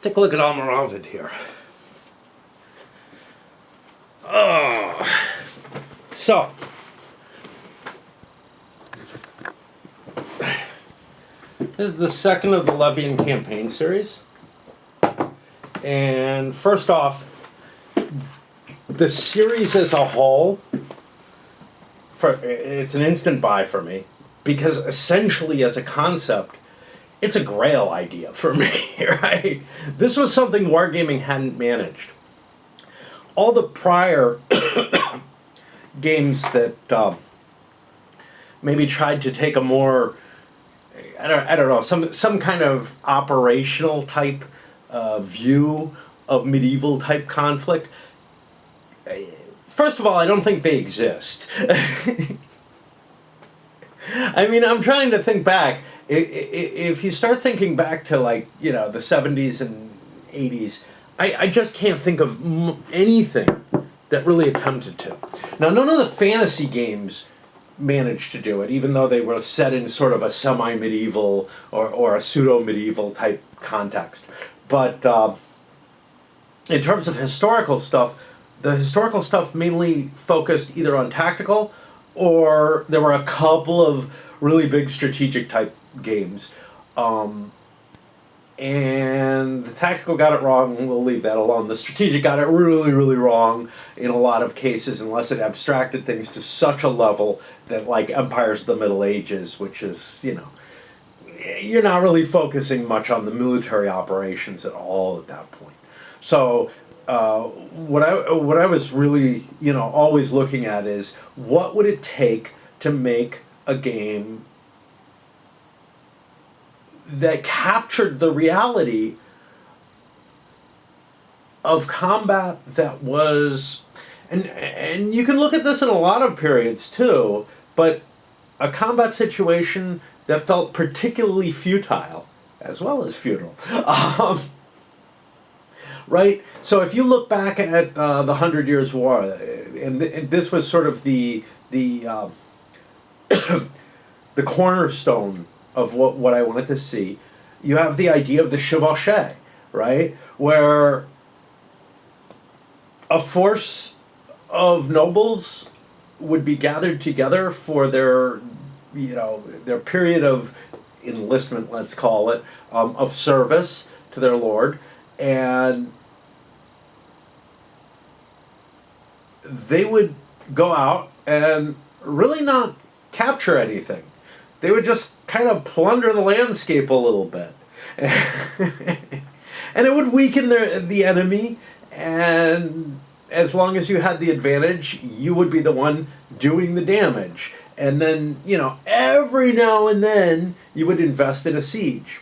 Take a look at Almoravid here. So, this is the second of the Levy and campaign series. And first off, the series as a whole, it's an instant buy for me, because essentially as a concept, it's a grail idea for me, right? This was something Wargaming hadn't managed. All the prior games that maybe tried to take a more, I don't know, some kind of operational type view of medieval type conflict. First of all, I don't think they exist. I mean, I'm trying to think back. If you start thinking back to, like, you know, the 70s and 80s, I just can't think of anything that really attempted to. Now, none of the fantasy games managed to do it, even though they were set in sort of a semi-medieval or a pseudo-medieval type context. But in terms of historical stuff, the historical stuff mainly focused either on tactical, or there were a couple of really big strategic type games. And the tactical got it wrong, we'll leave that alone. The strategic got it really, really wrong in a lot of cases, unless it abstracted things to such a level that, like, Empires of the Middle Ages, which is, you know, you're not really focusing much on the military operations at all at that point. So what I was really, you know, always looking at is, what would it take to make a game that captured the reality of combat that was, and you can look at this in a lot of periods too, but a combat situation that felt particularly futile as well as feudal. Right? So if you look back at the 100 Years' War, and this was sort of the cornerstone of what I wanted to see, you have the idea of the chevauchée, right? Where a force of nobles would be gathered together for their, you know, their period of enlistment, let's call it, of service to their lord, and they would go out and really not capture anything. They would just kind of plunder the landscape a little bit. And it would weaken the enemy, and as long as you had the advantage, you would be the one doing the damage. And then, you know, every now and then, you would invest in a siege.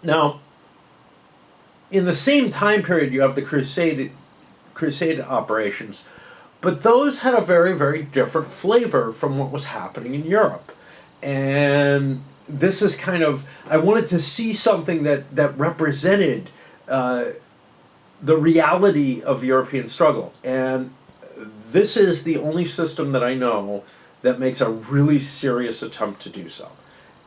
Now, in the same time period, you have the crusade operations, but those had a very, very different flavor from what was happening in Europe. And this is kind of, I wanted to see something that represented the reality of European struggle. And this is the only system that I know that makes a really serious attempt to do so.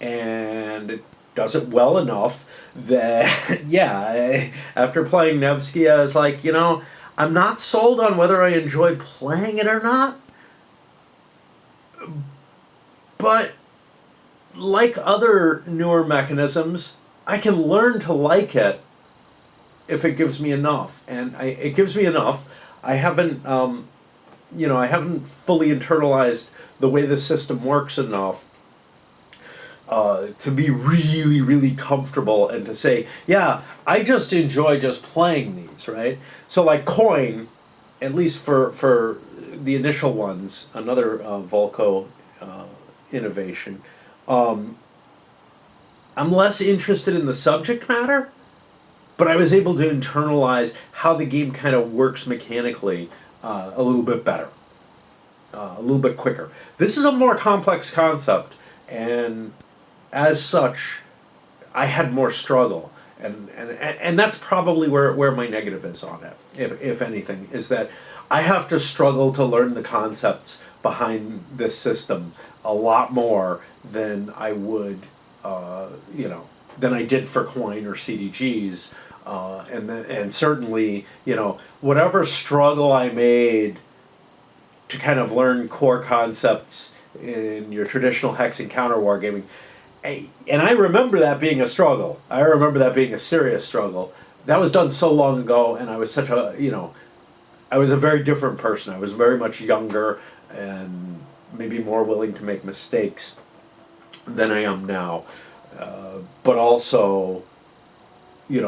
And it does it well enough that, yeah, after playing Nevsky, I was like, you know, I'm not sold on whether I enjoy playing it or not, but like other newer mechanisms, I can learn to like it if it gives me enough, and it gives me enough. I haven't, you know, I haven't fully internalized the way the system works enough to be really, really comfortable and to say, yeah, I just enjoy just playing these, right? So like Coin, at least for the initial ones, another Volko innovation, I'm less interested in the subject matter, but I was able to internalize how the game kind of works mechanically a little bit better, a little bit quicker. This is a more complex concept, and as such, I had more struggle, and that's probably where my negative is on it, if anything, is that I have to struggle to learn the concepts behind this system a lot more than I would, you know, than I did for Coin or CDGs, And certainly, whatever struggle I made to kind of learn core concepts in your traditional hex and counter wargaming, and I remember that being a struggle. I remember that being a serious struggle. That was done so long ago, and I was such a, I was a very different person. I was very much younger and maybe more willing to make mistakes than I am now. But also,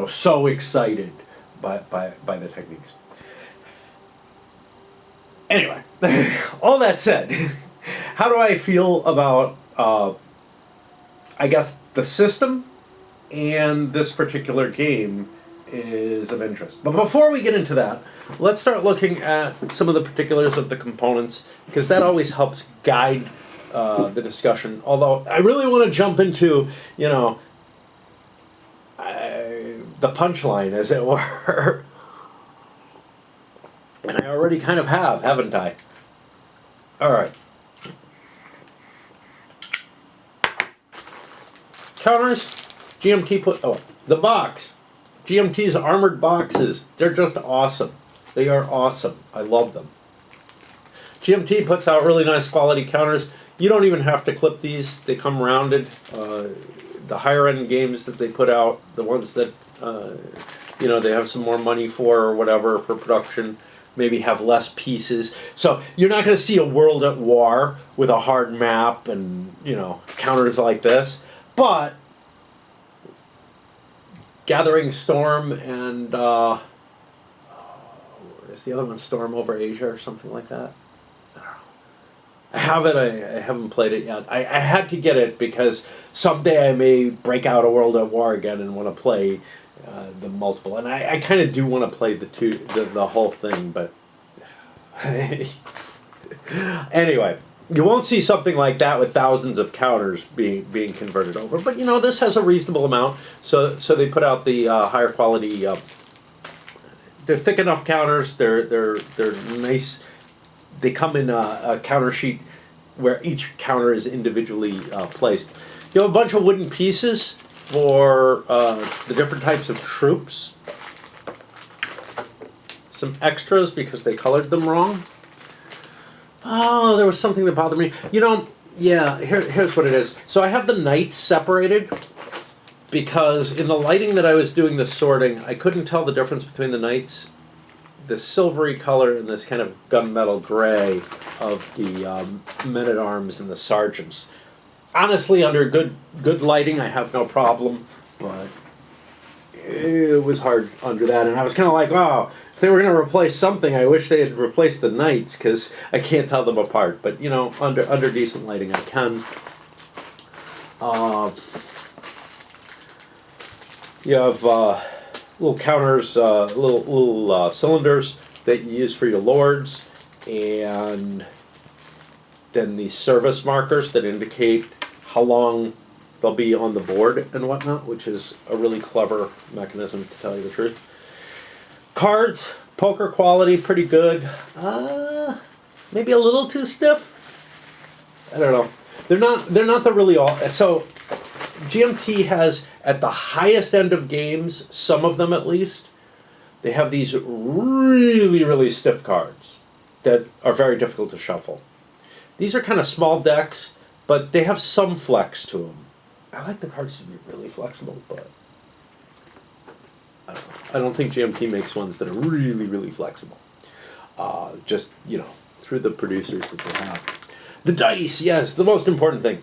so excited by the techniques. Anyway, all that said, how do I feel about, I guess, the system and this particular game is of interest. But before we get into that, let's start looking at some of the particulars of the components, because that always helps guide the discussion. Although I really want to jump into, the punchline, as it were. And I already kind of have, haven't I? All right. Counters, GMT the box. GMT's armored boxes, they're just awesome. They are awesome. I love them. GMT puts out really nice quality counters. You don't even have to clip these. They come rounded. The higher end games that they put out, the ones that they have some more money for or whatever for production, maybe have less pieces. So you're not going to see a World at War with a hard map and counters like this. But Gathering Storm and is the other one Storm over Asia or something like that? I don't know. I have it. I haven't played it yet. I had to get it because someday I may break out a World at War again and want to play the multiple. And I kind of do want to play the whole thing, but anyway. You won't see something like that with thousands of counters being converted over, but this has a reasonable amount. So they put out the higher quality. They're thick enough counters. They're nice. They come in a counter sheet where each counter is individually placed. You have a bunch of wooden pieces for the different types of troops. Some extras because they colored them wrong. Oh, there was something that bothered me. Yeah, here's what it is. So I have the knights separated because in the lighting that I was doing the sorting, I couldn't tell the difference between the knights, the silvery color and this kind of gunmetal gray of the men-at-arms and the sergeants. Honestly, under good lighting, I have no problem, but it was hard under that, and I was kind of like, wow, if they were going to replace something, I wish they had replaced the knights, because I can't tell them apart. But under decent lighting, I can. You have little counters, little cylinders that you use for your lords, and then these service markers that indicate how long they'll be on the board and whatnot, which is a really clever mechanism, to tell you the truth. Cards, poker quality, pretty good. Maybe a little too stiff. I don't know. They're not the really all. So GMT has, at the highest end of games, some of them at least, they have these really, really stiff cards that are very difficult to shuffle. These are kind of small decks, but they have some flex to them. I like the cards to be really flexible, but I don't think GMT makes ones that are really, really flexible. Just, through the producers that they have. The dice, yes, the most important thing.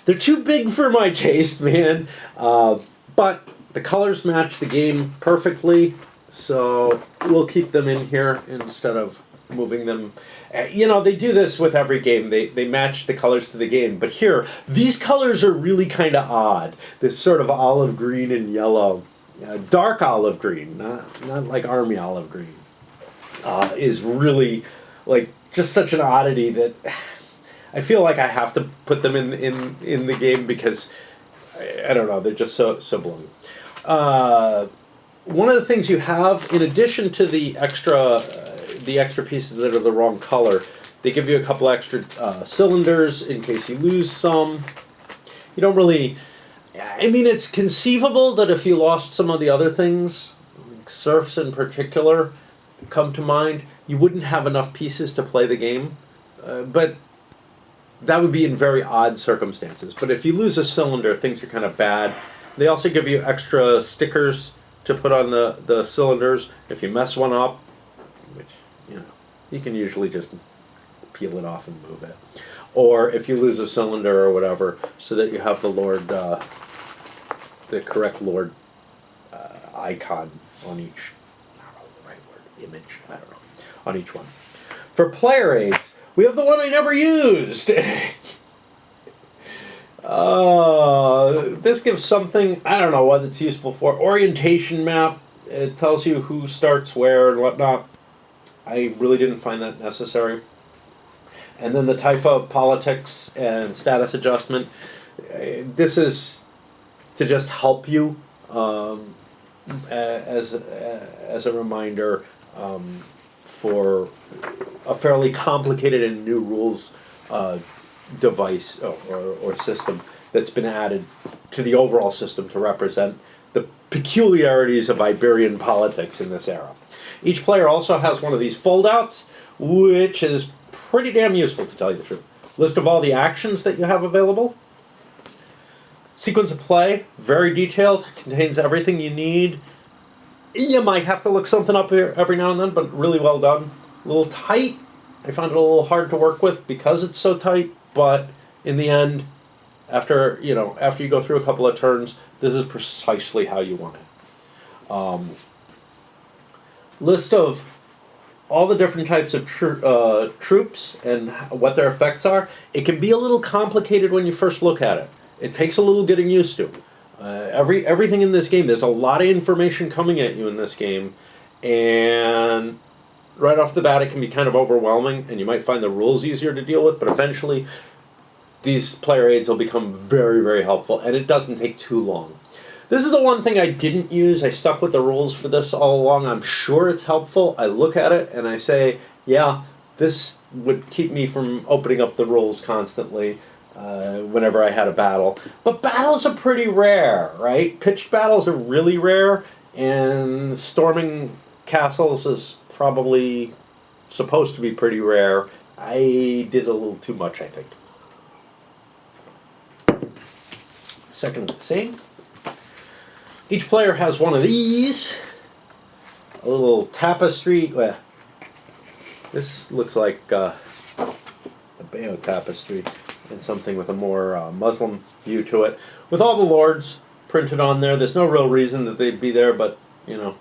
They're too big for my taste, man. But the colors match the game perfectly, so we'll keep them in here instead of moving them. They do this with every game. They match the colors to the game. But here, these colors are really kind of odd. This sort of olive green and yellow. Dark olive green, not like army olive green, is really just such an oddity that I feel like I have to put them in the game because I don't know, they're just so blown. One of the things you have, in addition to the extra pieces that are the wrong color, they give you a couple extra cylinders in case you lose some. You don't really, I mean, it's conceivable that if you lost some of the other things, like serfs in particular, come to mind, you wouldn't have enough pieces to play the game. But that would be in very odd circumstances. But if you lose a cylinder, things are kind of bad. They also give you extra stickers to put on the cylinders. If you mess one up, which, you know, you can usually just peel it off and move it. Or if you lose a cylinder or whatever, so that you have the Lord, the correct Lord icon on each, I don't know the right word, image, I don't know, on each one. For player aids, we have the one I never used. This gives something, I don't know what it's useful for. Orientation map. It tells you who starts where and whatnot. I really didn't find that necessary. And then the Taifa politics and status adjustment. This is to just help you as a reminder for a fairly complicated and new rules device or system that's been added to the overall system to represent the peculiarities of Iberian politics in this era. Each player also has one of these foldouts, which is pretty damn useful, to tell you the truth. List of all the actions that you have available. Sequence of play, very detailed, contains everything you need. You might have to look something up here every now and then, but really well done. A little tight. I found it a little hard to work with because it's so tight, but in the end, after you go through a couple of turns, this is precisely how you want it. List of all the different types of troops and what their effects are. It can be a little complicated when you first look at it. It takes a little getting used to. Everything in this game, there's a lot of information coming at you in this game, and right off the bat it can be kind of overwhelming, and you might find the rules easier to deal with, but eventually these player aids will become very, very helpful, and it doesn't take too long. This is the one thing I didn't use. I stuck with the rules for this all along. I'm sure it's helpful. I look at it and I say, yeah, this would keep me from opening up the rules constantly whenever I had a battle. But battles are pretty rare, right? Pitched battles are really rare, and storming castles is probably supposed to be pretty rare. I did a little too much, I think. Second of the same. Each player has one of these. A little tapestry. Well, this looks like a Bayo tapestry, and something with a more Muslim view to it. With all the lords printed on there. There's no real reason that they'd be there, but, you know.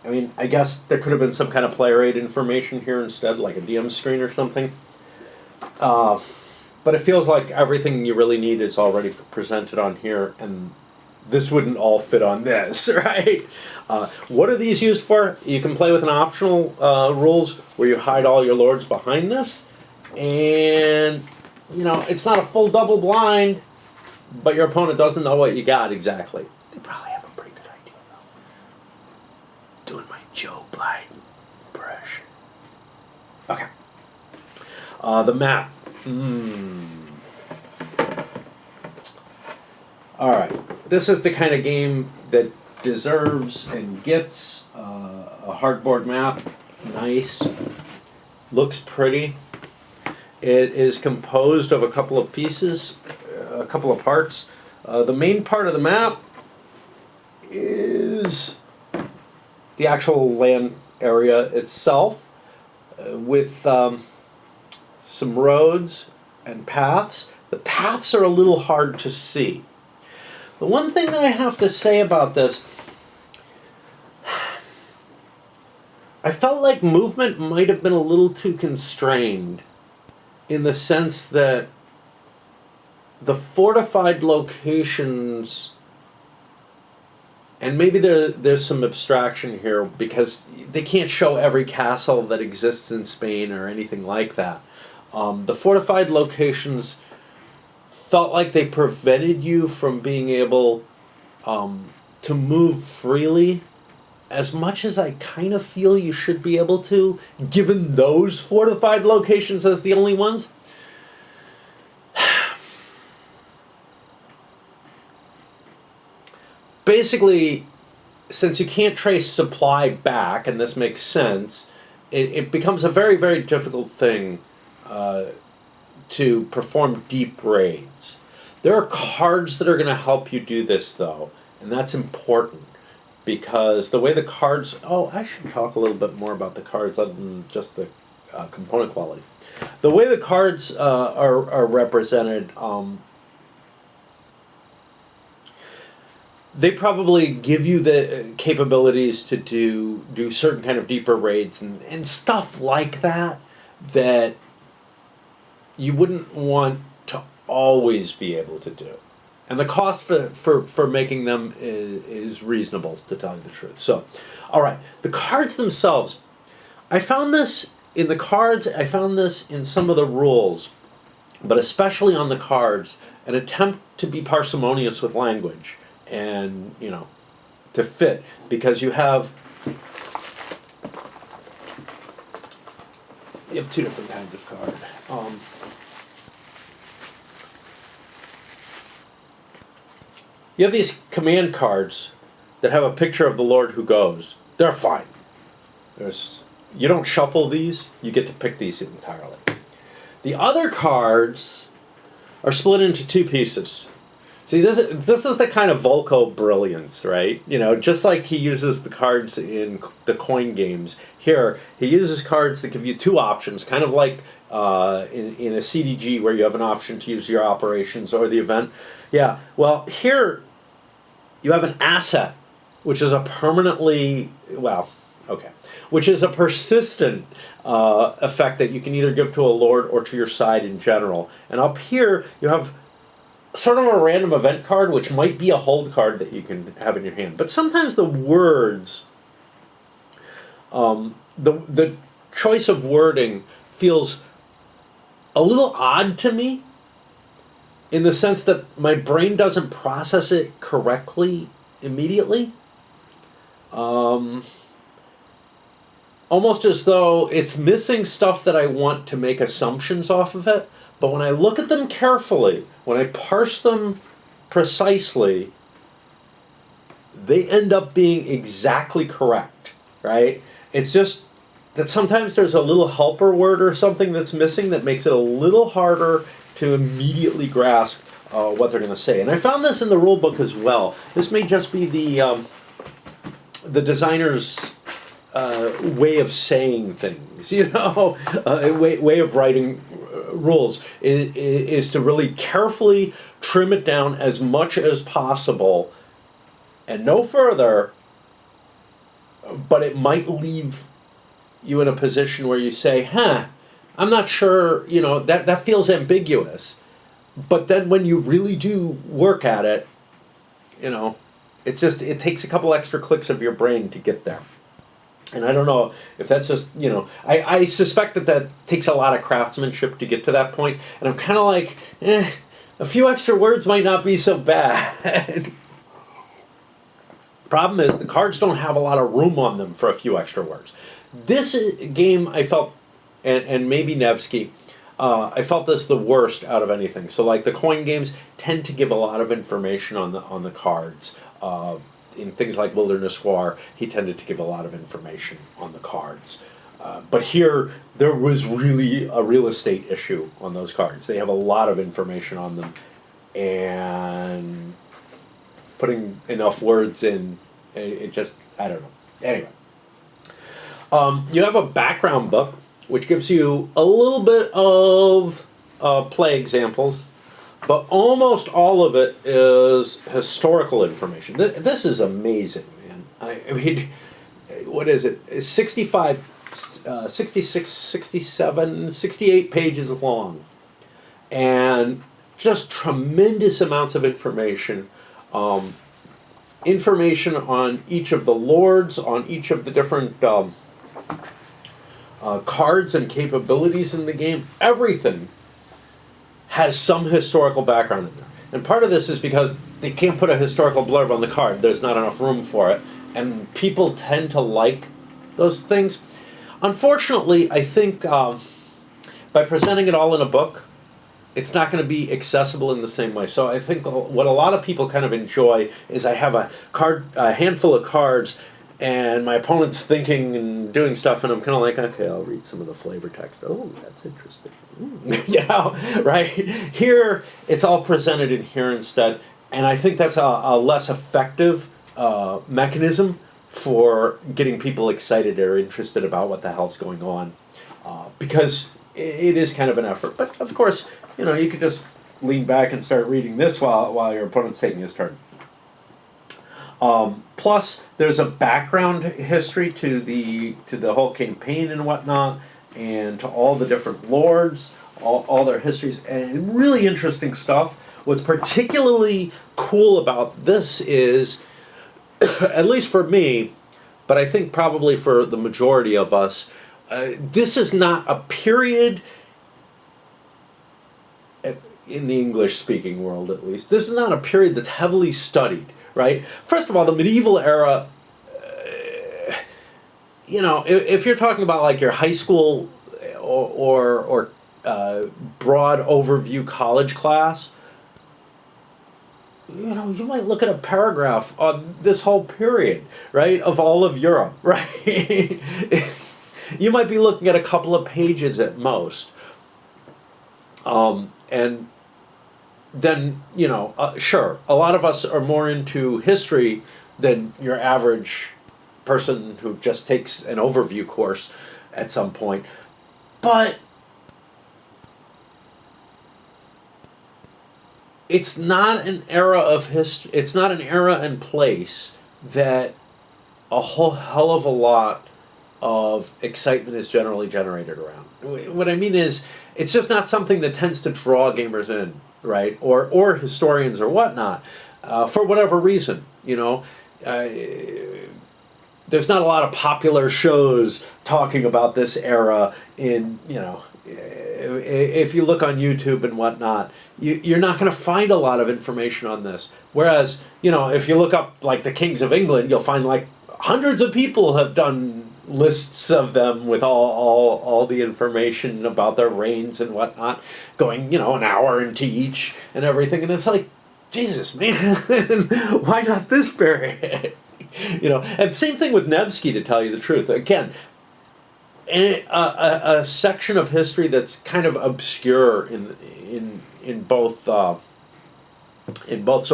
I mean, I guess there could have been some kind of player aid information here instead, like a DM screen or something. But it feels like everything you really need is already presented on here, and this wouldn't all fit on this, right? What are these used for? You can play with an optional rules where you hide all your lords behind this, and you know it's not a full double blind, but your opponent doesn't know what you got exactly. They probably have a pretty good idea though. Doing my Joe Biden impression. Okay. The map. All right. This is the kind of game that deserves and gets a hardboard map. Nice. Looks pretty. It is composed of a couple of pieces, a couple of parts. The main part of the map is the actual land area itself, with some roads and paths. The paths are a little hard to see. The one thing that I have to say about this, I felt like movement might have been a little too constrained, in the sense that the fortified locations, and maybe there's some abstraction here because they can't show every castle that exists in Spain or anything like that. The fortified locations felt like they prevented you from being able to move freely as much as I kind of feel you should be able to, given those fortified locations as the only ones. basically, since you can't trace supply back, and this makes sense, it becomes a very, very difficult thing to perform deep raids. There are cards that are going to help you do this, though, and that's important, because the way the cards... Oh, I should talk a little bit more about the cards other than just the component quality. The way the cards are represented... they probably give you the capabilities to do certain kind of deeper raids and stuff like that you wouldn't want to always be able to do. And the cost for making them is reasonable, to tell you the truth. So, all right, the cards themselves. I found this in the cards, I found this in some of the rules, but especially on the cards, an attempt to be parsimonious with language and, you know, to fit, because you have two different kinds of card. You have these command cards that have a picture of the Lord who goes. They're fine. You don't shuffle these. You get to pick these entirely. The other cards are split into two pieces. See, this is the kind of Volko brilliance, right? You know, just like he uses the cards in the coin games, here he uses cards that give you two options, kind of like in a CDG where you have an option to use your operations or the event. Yeah, well, here you have an asset, which is a permanently, which is a persistent effect that you can either give to a lord or to your side in general. And up here you have sort of a random event card, which might be a hold card that you can have in your hand. But sometimes the words, the choice of wording feels a little odd to me, in the sense that my brain doesn't process it correctly immediately. Almost as though it's missing stuff that I want to make assumptions off of it. But when I look at them carefully, when I parse them precisely, they end up being exactly correct, right? It's just that sometimes there's a little helper word or something that's missing that makes it a little harder to immediately grasp what they're going to say. And I found this in the rule book as well. This may just be the designer's way of saying things, you know, way of writing rules is to really carefully trim it down as much as possible and no further, but it might leave you in a position where you say, I'm not sure, you know, that feels ambiguous. But then when you really do work at it, you know, it takes a couple extra clicks of your brain to get there. And I don't know if that's just, you know, I suspect that takes a lot of craftsmanship to get to that point. And I'm kind of like, a few extra words might not be so bad. Problem is, the cards don't have a lot of room on them for a few extra words. This game, I felt, and maybe Nevsky, I felt this the worst out of anything. So like the coin games tend to give a lot of information on the cards. In things like Wilderness War, he tended to give a lot of information on the cards. But here, there was really a real estate issue on those cards. They have a lot of information on them, and putting enough words in, it just, I don't know. Anyway. You have a background book, which gives you a little bit of play examples, but almost all of it is historical information. This is amazing, man. I mean, what is it? It's 65, 66, 67, 68 pages long. And just tremendous amounts of information. Information on each of the lords, on each of the different cards and capabilities in the game. Everything has some historical background in there. And part of this is because they can't put a historical blurb on the card. There's not enough room for it. And people tend to like those things. Unfortunately, I think by presenting it all in a book, it's not going to be accessible in the same way. So I think what a lot of people kind of enjoy is I have a handful of cards, and my opponent's thinking and doing stuff, and I'm kind of like, okay, I'll read some of the flavor text. Oh, that's interesting. Right? Here, it's all presented in here instead, and I think that's a less effective mechanism for getting people excited or interested about what the hell's going on, because it is kind of an effort. But of course, you could just lean back and start reading this while your opponent's taking his turn. Plus, there's a background history to the whole campaign and whatnot, and to all the different lords, all their histories, and really interesting stuff. What's particularly cool about this is, at least for me, but I think probably for the majority of us, this is not a period, in the English-speaking world at least, this is not a period that's heavily studied, right? First of all, the medieval era, if you're talking about like your high school or broad overview college class, you might look at a paragraph on this whole period, right, of all of Europe, right? You might be looking at a couple of pages at most. And then, sure, a lot of us are more into history than your average person who just takes an overview course at some point. But it's not an era of history, it's not an era and place that a whole hell of a lot of excitement is generally generated around. What I mean is, it's just not something that tends to draw gamers in, right? Or historians or whatnot, for whatever reason, there's not a lot of popular shows talking about this era in, if you look on YouTube and whatnot, you're not going to find a lot of information on this. Whereas, if you look up like the kings of England, you'll find like hundreds of people have done lists of them with all the information about their reigns and whatnot, going, an hour into each and everything. And it's like, Jesus, man, why not this period? And same thing with Nevsky, to tell you the truth. Again, a section of history that's kind of obscure in both sort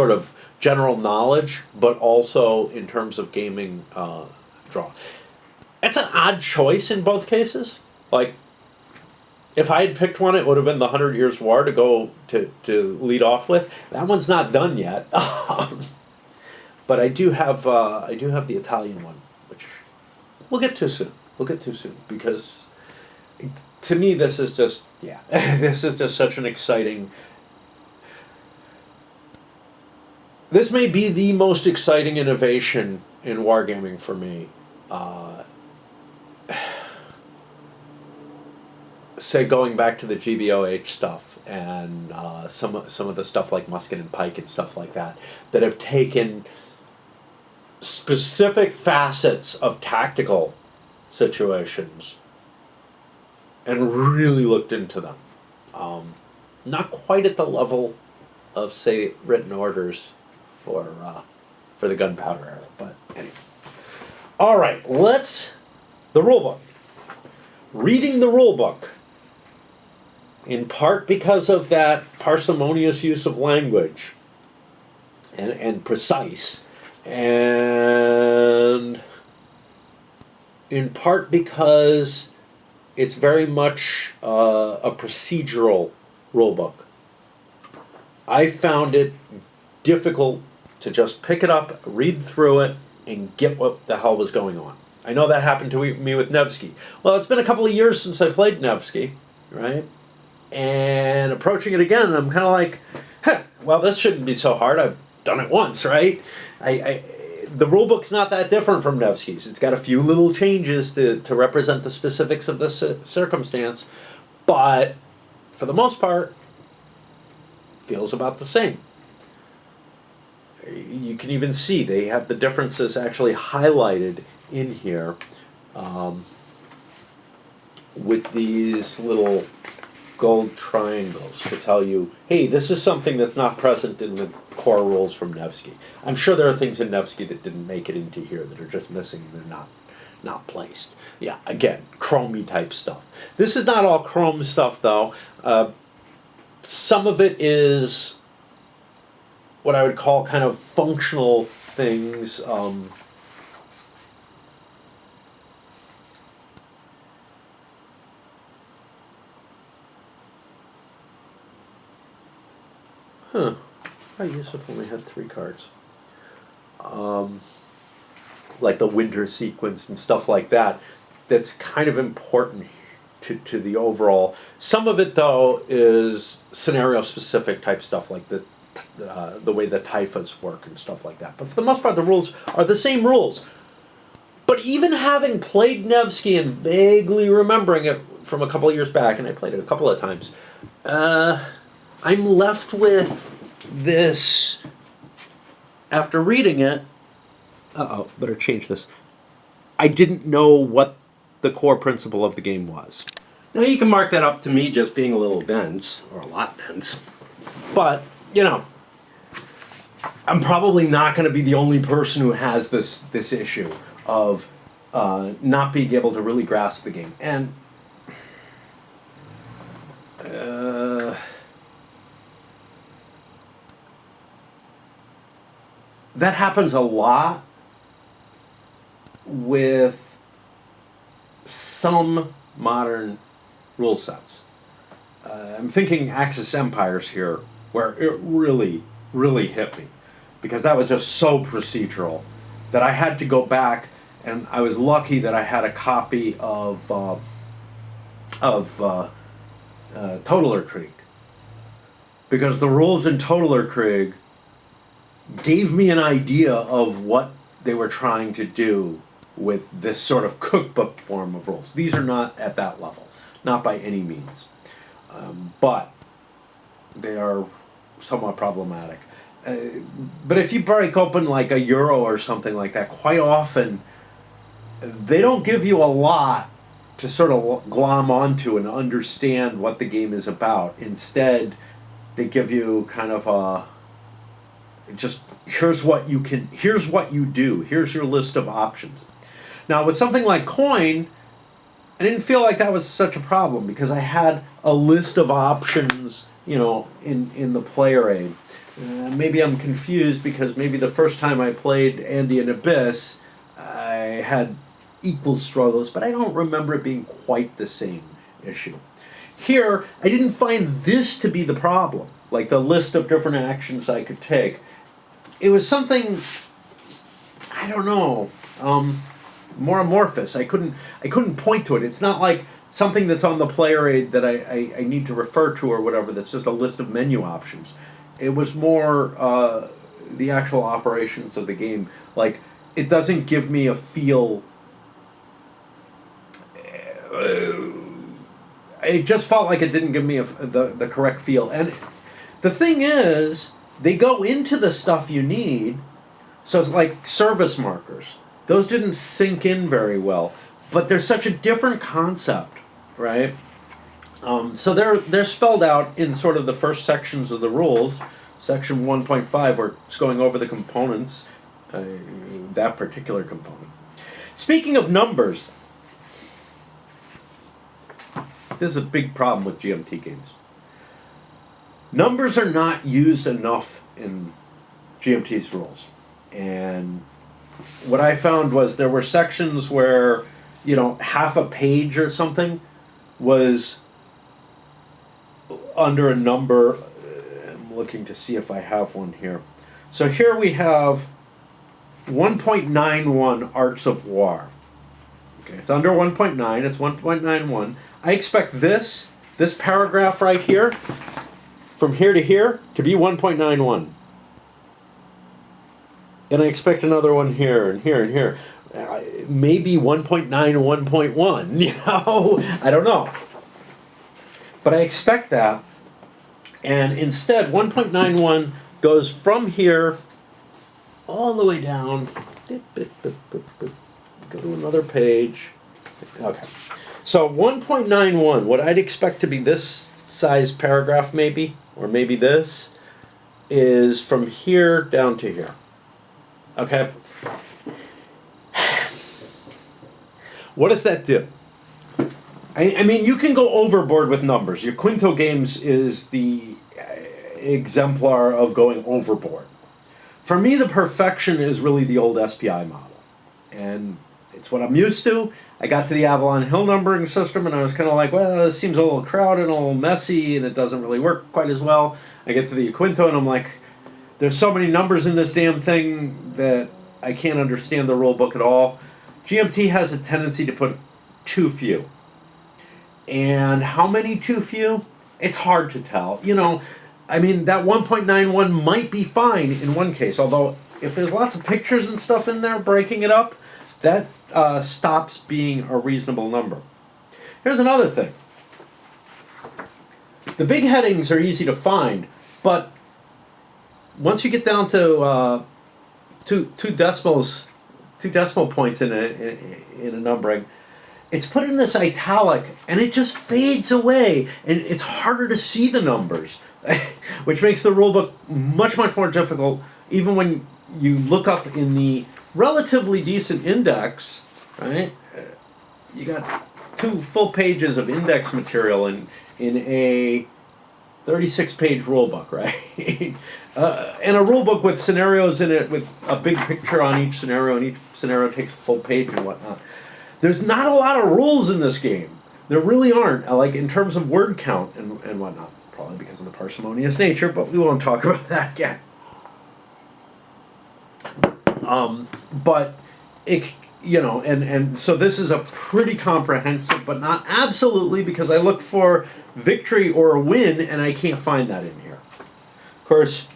of general knowledge, but also in terms of gaming draw. It's an odd choice in both cases. Like, if I had picked one, it would have been the 100 Years' War to go to lead off with. That one's not done yet, but I do have the Italian one, which we'll get to soon. Because to me, this is just this is just such an exciting. This may be the most exciting innovation in wargaming for me. Say, going back to the GBOH stuff and some of the stuff like Musket and Pike and stuff like that have taken specific facets of tactical situations and really looked into them. Not quite at the level of, say, written orders for the gunpowder era, but anyway. All right, the rulebook. Reading the rulebook, in part because of that parsimonious use of language and precise, and in part because it's very much a procedural rulebook. I found it difficult to just pick it up, read through it, and get what the hell was going on. I know that happened to me with Nevsky. Well, it's been a couple of years since I played Nevsky, right? And approaching it again, I'm kind of like, well, this shouldn't be so hard. I've done it once, right? The rulebook's not that different from Nevsky's. It's got a few little changes to represent the specifics of this circumstance, but for the most part, feels about the same. You can even see they have the differences actually highlighted in here with these little gold triangles to tell you, hey, this is something that's not present in the core rules from Nevsky. I'm sure there are things in Nevsky that didn't make it into here that are just missing and they're not placed. Yeah, again, Chromey type stuff. This is not all Chrome stuff though. Some of it is what I would call kind of functional things. I used to have only had 3 cards. Like the winter sequence and stuff like that. That's kind of important to the overall. Some of it though is scenario specific type stuff, like the way the typhus work and stuff like that. But for the most part, the rules are the same rules. But even having played Nevsky and vaguely remembering it from a couple of years back, and I played it a couple of times, I'm left with this, after reading it, better change this. I didn't know what the core principle of the game was. Now you can mark that up to me just being a little dense, or a lot dense. But, you know, I'm probably not going to be the only person who has this issue of not being able to really grasp the game. And that happens a lot with some modern rule sets. I'm thinking Axis Empires here, where it really, really hit me, because that was just so procedural that I had to go back, and I was lucky that I had a copy of Totaler Krieg, because the rules in Totaler Krieg gave me an idea of what they were trying to do with this sort of cookbook form of rules. These are not at that level, not by any means, but they are somewhat problematic. But if you break open like a Euro or something like that, quite often they don't give you a lot to sort of glom onto and understand what the game is about. Instead, they give you kind of a just here's what you do, here's your list of options. Now with something like Coin, I didn't feel like that was such a problem, because I had a list of options, you know, in the player aid. Maybe I'm confused, because maybe the first time I played Andean Abyss, I had equal struggles, but I don't remember it being quite the same issue. Here, I didn't find this to be the problem, like the list of different actions I could take. It was something, I don't know, more amorphous. I couldn't point to it. It's not like something that's on the player aid that I need to refer to or whatever, that's just a list of menu options. It was more the actual operations of the game. Like, it doesn't give me a feel. It just felt like it didn't give me the correct feel. And the thing is, they go into the stuff you need, so it's like service markers. Those didn't sink in very well, but they're such a different concept, right? So they're spelled out in sort of the first sections of the rules. Section 1.5, where it's going over the components, that particular component. Speaking of numbers, this is a big problem with GMT games. Numbers are not used enough in GMT's rules. And what I found was there were sections where, you know, half a page or something was under a number. I'm looking to see if I have one here. So here we have 1.91 Arts of War. Okay, it's under 1.9, it's 1.91. I expect this paragraph right here, from here to here, to be 1.91. Then I expect another one here and here and here. Maybe 1.9 and 1.1, you know? I don't know. But I expect that. And instead, 1.91 goes from here all the way down. Go to another page. Okay. So 1.91, what I'd expect to be this size paragraph maybe, or maybe this, is from here down to here. Okay? What does that do? I mean, you can go overboard with numbers. Your Quinto games is the exemplar of going overboard. For me, the perfection is really the old SPI model. And it's what I'm used to. I got to the Avalon Hill numbering system, and I was kind of like, well, this seems a little crowded, a little messy, and it doesn't really work quite as well. I get to the Quinto, and I'm like, there's so many numbers in this damn thing that I can't understand the rule book at all. GMT has a tendency to put too few. And how many too few? It's hard to tell. You know, I mean, that 1.91 might be fine in one case, although if there's lots of pictures and stuff in there breaking it up, that stops being a reasonable number. Here's another thing. The big headings are easy to find, but once you get down to two decimal points in a numbering, it's put in this italic, and it just fades away, and it's harder to see the numbers, which makes the rulebook much, much more difficult, even when you look up in the relatively decent index, right? You got 2 full pages of index material in a 36-page rulebook, right? And a rulebook with scenarios in it with a big picture on each scenario, and each scenario takes a full page and whatnot. There's not a lot of rules in this game. There really aren't, like in terms of word count and whatnot. Probably because of the parsimonious nature, but we won't talk about that again. But it, you know, and so this is a pretty comprehensive, but not absolutely, because I look for victory or a win, and I can't find that in here. Of course,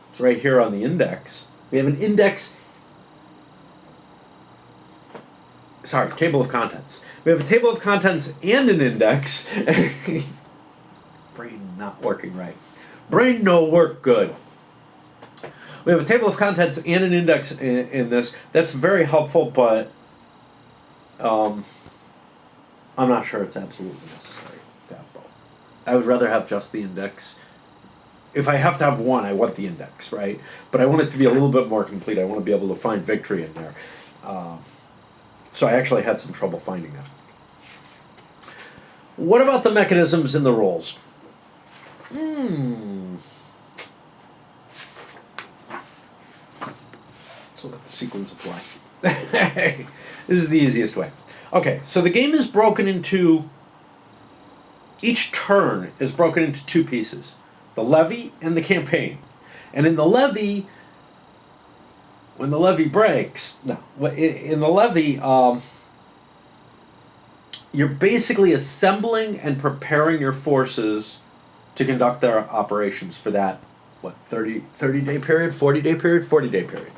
it's right here on the index. We have an index. Sorry, table of contents. We have a table of contents and an index. Brain not working right. Brain no work good. We have a table of contents and an index in this. That's very helpful, but I'm not sure it's absolutely necessary to have both. I would rather have just the index. If I have to have one, I want the index, right? But I want it to be a little bit more complete. I want to be able to find victory in there. So I actually had some trouble finding that. What about the mechanisms in the rules? Let's look at the sequence of play. This is the easiest way. Okay, so the game is broken into, each turn is broken into 2 pieces. The levy and the campaign. And in the levy, when the levy breaks, in the levy, you're basically assembling and preparing your forces to conduct their operations for that, 30-day period, 40-day period, 40-day period.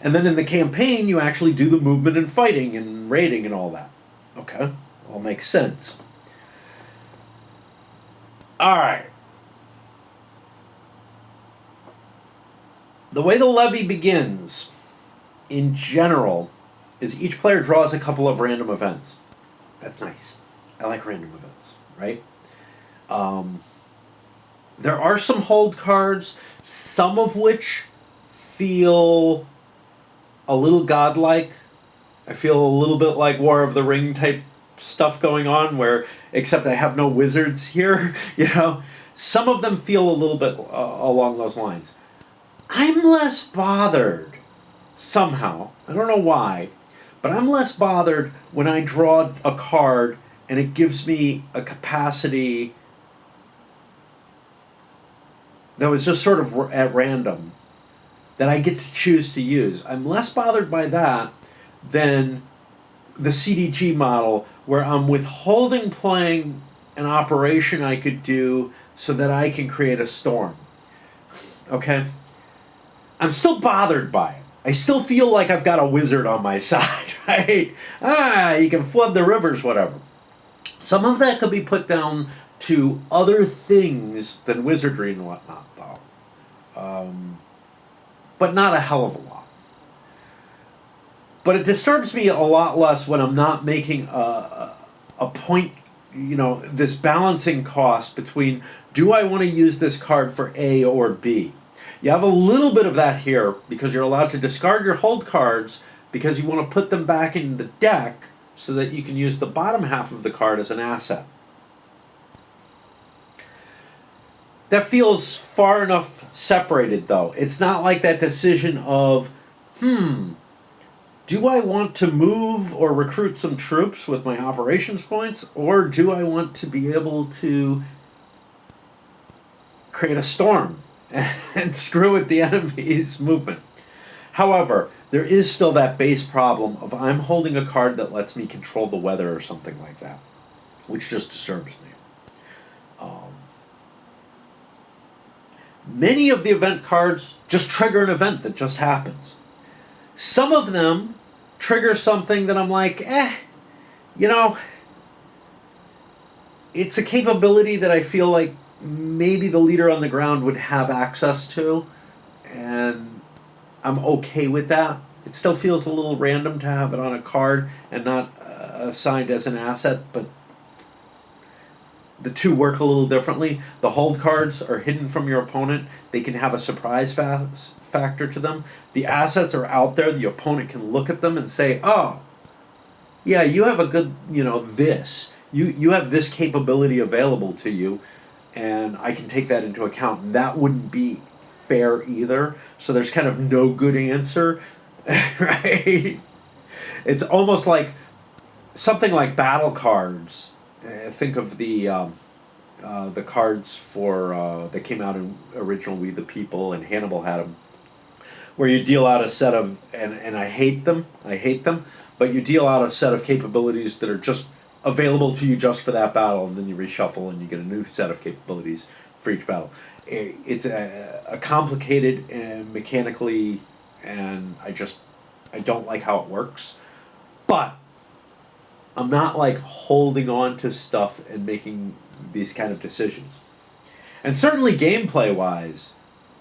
And then in the campaign, you actually do the movement and fighting and raiding and all that. Okay, all makes sense. All right. The way the levy begins, in general, is each player draws a couple of random events. That's nice. I like random events, right? There are some hold cards, some of which feel a little godlike. I feel a little bit like War of the Ring type stuff going on, where, except I have no wizards here, you know? Some of them feel a little bit along those lines. I'm less bothered, somehow, I don't know why, but I'm less bothered when I draw a card and it gives me a capacity that was just sort of at random that I get to choose to use. I'm less bothered by that than the CDG model, where I'm withholding playing an operation I could do so that I can create a storm. Okay? I'm still bothered by it. I still feel like I've got a wizard on my side, right? You can flood the rivers, whatever. Some of that could be put down to other things than wizardry and whatnot, though. But not a hell of a lot. But it disturbs me a lot less when I'm not making a point this balancing cost between, do I want to use this card for A or B? You have a little bit of that here because you're allowed to discard your hold cards because you want to put them back in the deck so that you can use the bottom half of the card as an asset. That feels far enough separated, though. It's not like that decision of, do I want to move or recruit some troops with my operations points, or do I want to be able to create a storm and screw with the enemy's movement? However, there is still that base problem of I'm holding a card that lets me control the weather or something like that, which just disturbs me. Many of the event cards just trigger an event that just happens. Some of them trigger something that I'm like, it's a capability that I feel like maybe the leader on the ground would have access to, and I'm okay with that. It still feels a little random to have it on a card and not assigned as an asset, but the two work a little differently. The hold cards are hidden from your opponent. They can have a surprise factor to them. The assets are out there. The opponent can look at them and say, oh, yeah, you have a good, this. You have this capability available to you, and I can take that into account. And that wouldn't be fair either. So there's kind of no good answer, right? It's almost like something like battle cards. Think of the cards for that came out in original We the People, and Hannibal had them, where you deal out a set of, and I hate them, but you deal out a set of capabilities that are just available to you just for that battle, and then you reshuffle and you get a new set of capabilities for each battle. It's a complicated and mechanically, and I don't like how it works, but I'm not like holding on to stuff and making these kind of decisions. And certainly gameplay wise,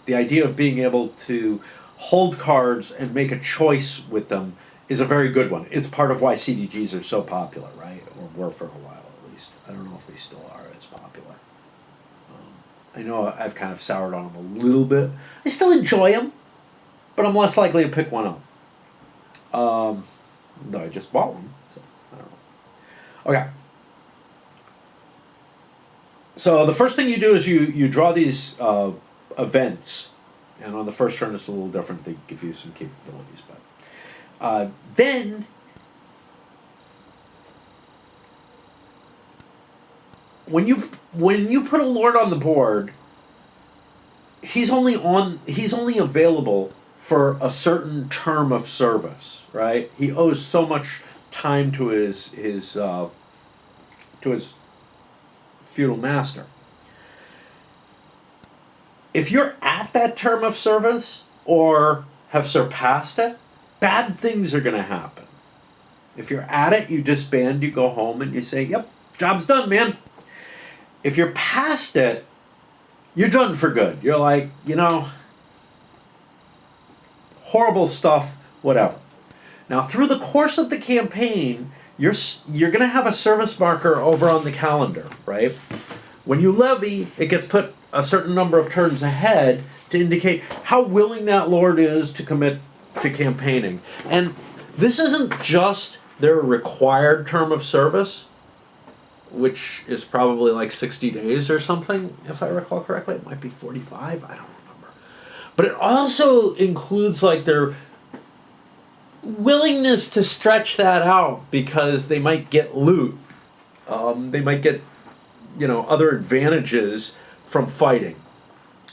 the idea of being able to hold cards and make a choice with them is a very good one. It's part of why CDGs are so popular, right? Or were for a while at least. I don't know if they still are as popular. I know I've kind of soured on them a little bit. I still enjoy them, but I'm less likely to pick one up. Though I just bought one, so I don't know. Okay. So the first thing you do is you draw these events, and on the first turn it's a little different. They give you some capabilities, but then when you put a lord on the board, he's only available for a certain term of service, right? He owes so much time to his feudal master. If you're at that term of service or have surpassed it, bad things are going to happen. If you're at it, you disband, you go home, and you say, yep, job's done, man. If you're past it, you're done for good. You're like, horrible stuff, whatever. Now, through the course of the campaign, you're going to have a service marker over on the calendar, right? When you levy, it gets put a certain number of turns ahead to indicate how willing that lord is to commit to campaigning. And this isn't just their required term of service, which is probably like 60 days or something, if I recall correctly. It might be 45, I don't remember. But it also includes like their willingness to stretch that out because they might get loot. They might get, other advantages from fighting.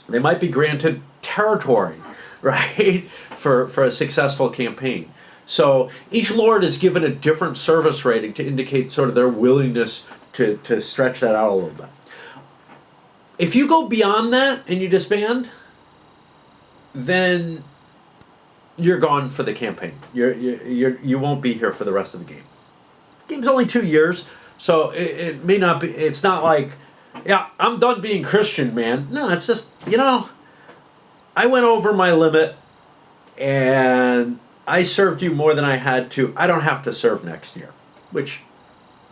They might be granted territory, right, for a successful campaign. So each lord is given a different service rating to indicate sort of their willingness to stretch that out a little bit. If you go beyond that and you disband, then you're gone for the campaign. You won't be here for the rest of the game. The game's only 2 years, so it may not be. It's not like, yeah, I'm done being Christian, man. No, it's just I went over my limit, and I served you more than I had to. I don't have to serve next year, which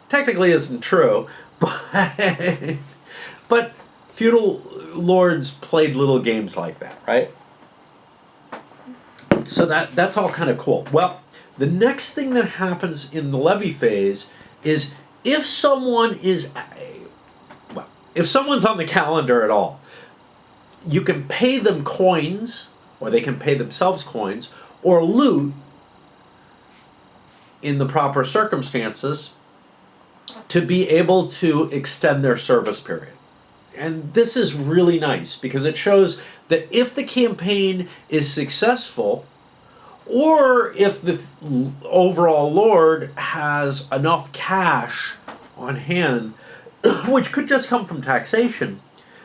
technically isn't true, but but feudal lords played little games like that, right? So that's all kind of cool. Well, the next thing that happens in the levy phase is if someone is, if someone's on the calendar at all, you can pay them coins, or they can pay themselves coins, or loot in the proper circumstances to be able to extend their service period. And this is really nice because it shows that if the campaign is successful, or if the overall lord has enough cash on hand, which could just come from taxation,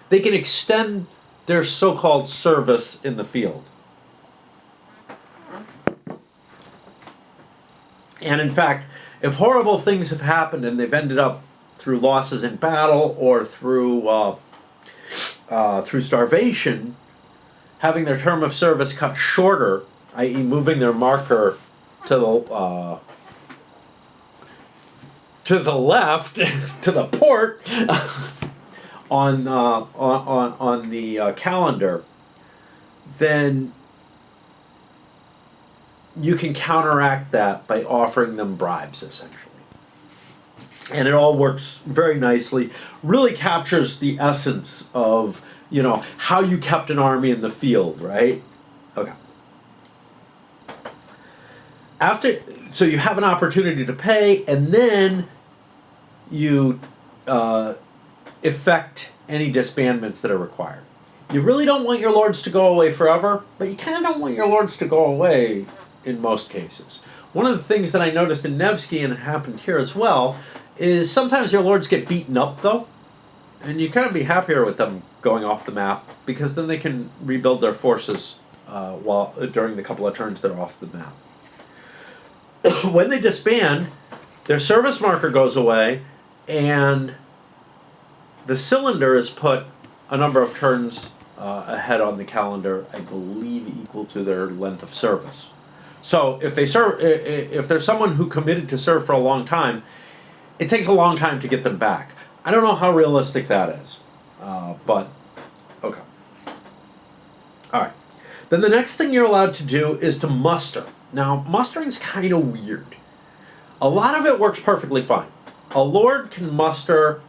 they can extend their so-called service in the field. And in fact, if horrible things have happened and they've ended up through losses in battle or through starvation, having their term of service cut shorter, i.e. moving their marker to the left, to the port on the calendar, then you can counteract that by offering them bribes, essentially. And it all works very nicely, really captures the essence of, how you kept an army in the field, right? Okay. So you have an opportunity to pay, and then you effect any disbandments that are required. You really don't want your lords to go away forever, but you kind of don't want your lords to go away in most cases. One of the things that I noticed in Nevsky, and it happened here as well, is sometimes your lords get beaten up, though, and you kind of be happier with them going off the map, because then they can rebuild their forces during the couple of turns they're off the map. When they disband, their service marker goes away, and the cylinder is put a number of turns ahead on the calendar, I believe equal to their length of service. So if there's someone who committed to serve for a long time, it takes a long time to get them back. I don't know how realistic that is, but okay. All right. Then the next thing you're allowed to do is to muster. Now, mustering's kind of weird. A lot of it works perfectly fine. A lord can muster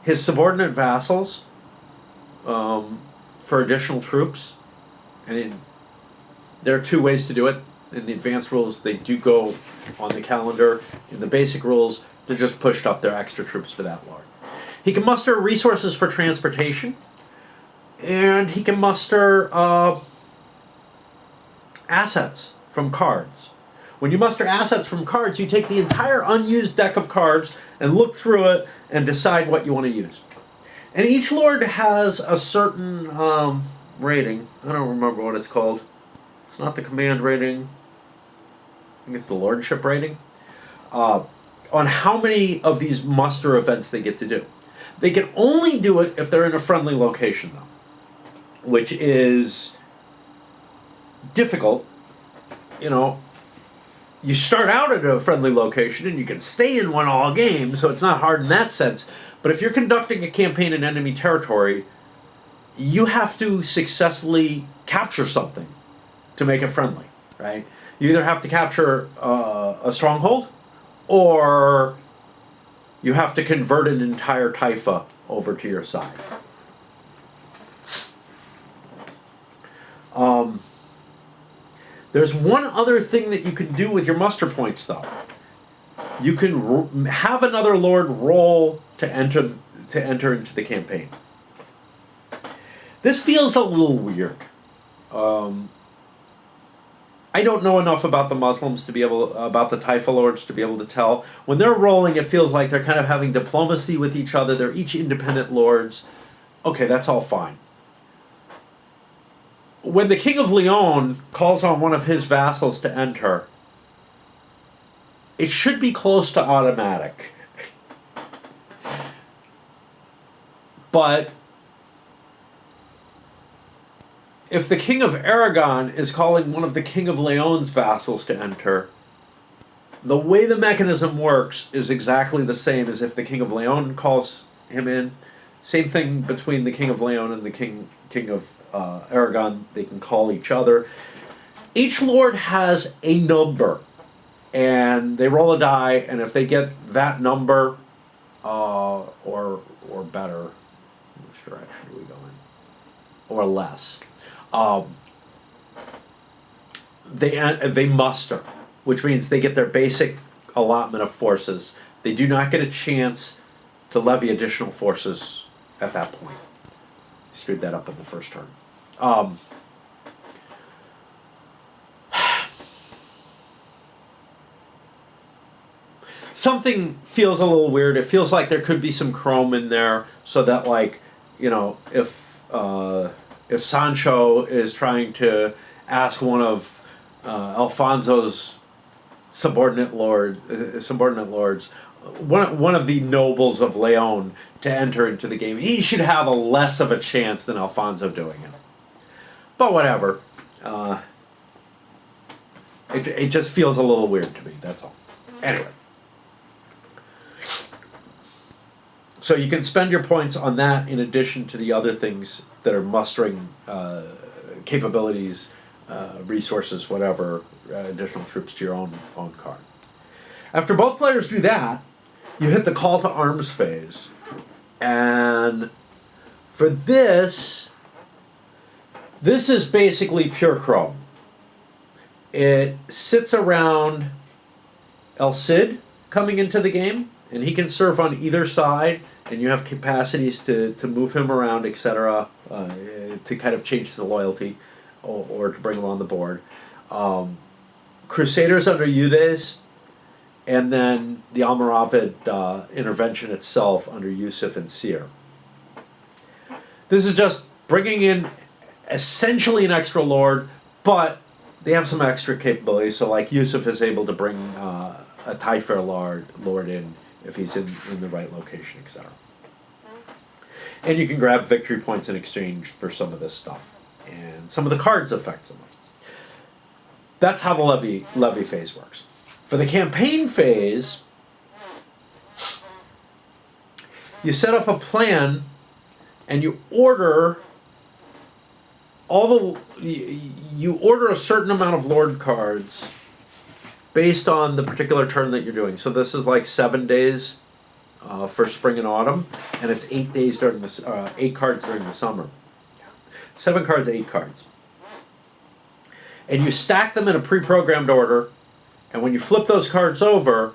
his subordinate vassals for additional troops, and there are two ways to do it. In the advanced rules, they do go on the calendar. In the basic rules, they're just pushed up. They're extra troops for that lord. He can muster resources for transportation, and he can muster assets from cards. When you muster assets from cards, you take the entire unused deck of cards and look through it and decide what you want to use. And each lord has a certain rating. I don't remember what it's called. It's not the command rating. I think it's the lordship rating. On how many of these muster events they get to do. They can only do it if they're in a friendly location, though, which is difficult. You start out at a friendly location and you can stay in one all game, so it's not hard in that sense. But if you're conducting a campaign in enemy territory, you have to successfully capture something to make it friendly, right? You either have to capture a stronghold, or you have to convert an entire taifa over to your side. There's one other thing that you can do with your muster points, though. You can have another lord roll to enter into the campaign. This feels a little weird. I don't know enough about the Muslims about the Taifa lords to be able to tell. When they're rolling, it feels like they're kind of having diplomacy with each other. They're each independent lords. Okay, that's all fine. When the King of Leon calls on one of his vassals to enter, it should be close to automatic. But if the King of Aragon is calling one of the King of Leon's vassals to enter, the way the mechanism works is exactly the same as if the King of Leon calls him in. Same thing between the King of Leon and the King of Aragon. They can call each other. Each lord has a number, and they roll a die, and if they get that number or better, which direction do we go in, or less, they muster, which means they get their basic allotment of forces. They do not get a chance to levy additional forces at that point. Screwed that up in the first turn. Something feels a little weird. It feels like there could be some chrome in there, so that, like, you know, if Sancho is trying to ask one of Alfonso's subordinate lords, one of the nobles of Leon, to enter into the game, he should have a less of a chance than Alfonso doing it. But whatever. It just feels a little weird to me, that's all. Anyway. So you can spend your points on that in addition to the other things that are mustering capabilities, resources, whatever, additional troops to your own card. After both players do that, you hit the call to arms phase. And for this is basically pure chrome. It sits around El Cid coming into the game, and he can serve on either side, and you have capacities to move him around, etc., to kind of change the loyalty or to bring him on the board. Crusaders under Eudes, and then the Almoravid intervention itself under Yusuf and Seer. This is just bringing in essentially an extra lord, but they have some extra capabilities. So, like, Yusuf is able to bring a Taifer lord in if he's in the right location, etc. And you can grab victory points in exchange for some of this stuff. And some of the cards affect them. That's how the levy phase works. For the campaign phase, you set up a plan and you order you order a certain amount of lord cards based on the particular turn that you're doing. So this is like 7 days for spring and autumn, and it's 8 days during the 8 cards during the summer. 7 cards, 8 cards, and you stack them in a pre-programmed order. And when you flip those cards over,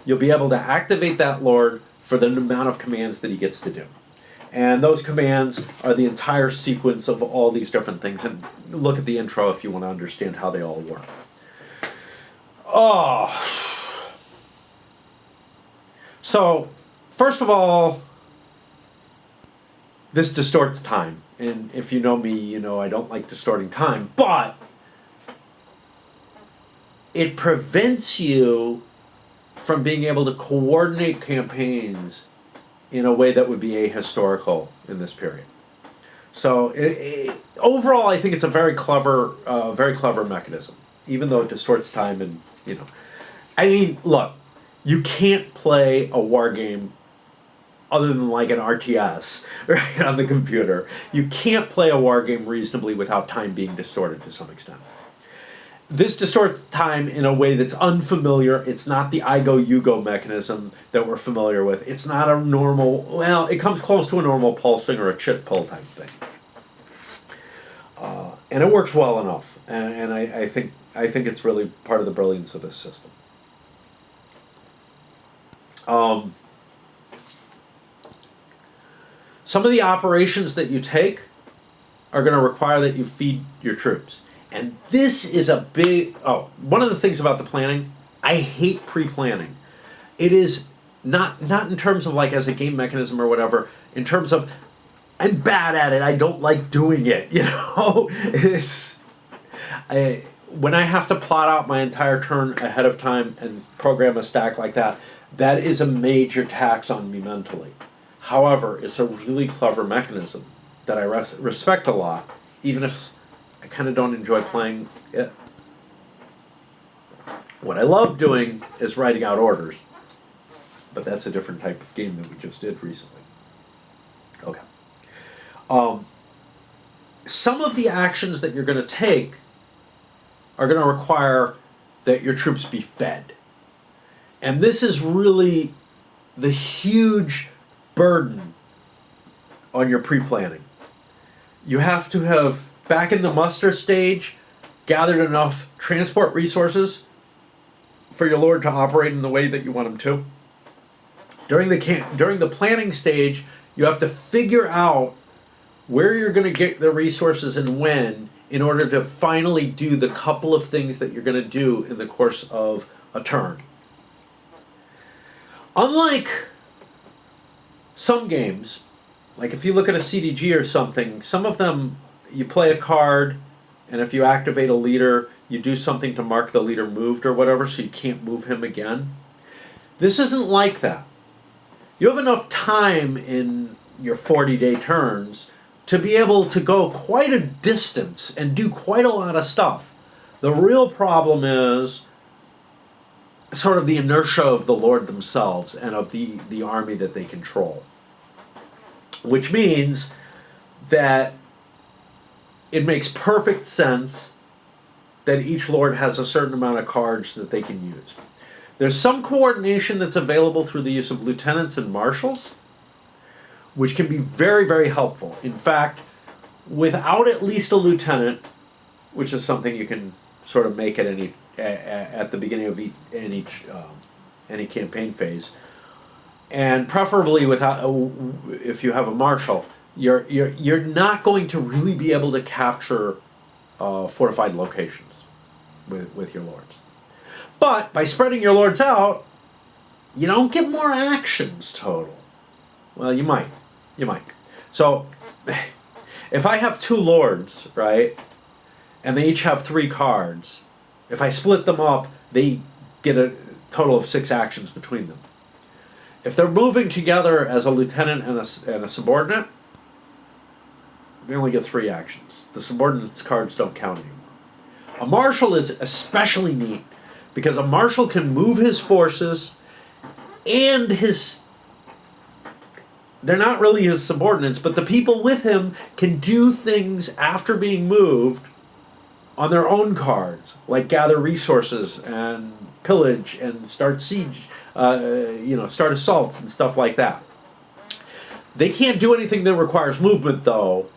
you'll be able to activate that lord for the amount of commands that he gets to do. And those commands are the entire sequence of all these different things. And look at the intro if you want to understand how they all work. So, first of all, this distorts time. And if you know me, you know I don't like distorting time. But it prevents you from being able to coordinate campaigns in a way that would be ahistorical in this period. So overall, I think it's a very clever mechanism, even though it distorts time. And I mean, look, you can't play a war game other than like an RTS, right, on the computer. You can't play a war game reasonably without time being distorted to some extent. This distorts time in a way that's unfamiliar. It's not the I go, you go mechanism that we're familiar with. It's not a normal, well, it comes close to a normal pulsing or a chit pull type thing. And it works well enough. And I think it's really part of the brilliance of this system. Some of the operations that you take are going to require that you feed your troops. And this is a big... one of the things about the planning, I hate pre-planning. It is not in terms of like as a game mechanism or whatever, in terms of I'm bad at it, I don't like doing it, when I have to plot out my entire turn ahead of time and program a stack like that, that is a major tax on me mentally. However, it's a really clever mechanism that I respect a lot, even if I kind of don't enjoy playing it. What I love doing is writing out orders, but that's a different type of game that we just did recently. Okay. Some of the actions that you're going to take are going to require that your troops be fed. And this is really the huge burden on your pre-planning. You have to have, back in the muster stage, gathered enough transport resources for your lord to operate in the way that you want him to. During the planning stage, you have to figure out where you're going to get the resources and when, in order to finally do the couple of things that you're going to do in the course of a turn. Unlike some games, like if you look at a CDG or something, some of them you play a card, and if you activate a leader, you do something to mark the leader moved or whatever, so you can't move him again. This isn't like that. You have enough time in your 40-day turns to be able to go quite a distance and do quite a lot of stuff. The real problem is sort of the inertia of the Lord themselves and of the army that they control. Which means that it makes perfect sense that each Lord has a certain amount of cards that they can use. There's some coordination that's available through the use of lieutenants and marshals, which can be very, very helpful. In fact, without at least a lieutenant, which is something you can sort of make at the beginning of any campaign phase, and preferably without, if you have a marshal, you're not going to really be able to capture fortified locations with your lords. But by spreading your lords out, you don't get more actions total. Well, you might. So, if I have 2 lords, right, and they each have 3 cards, if I split them up, they get a total of 6 actions between them. If they're moving together as a lieutenant and a subordinate, they only get 3 actions. The subordinate's cards don't count anymore. A marshal is especially neat because a marshal can move his forces and they're not really his subordinates, but the people with him can do things after being moved on their own cards, like gather resources and pillage and start siege, start assaults and stuff like that. They can't do anything that requires movement, though,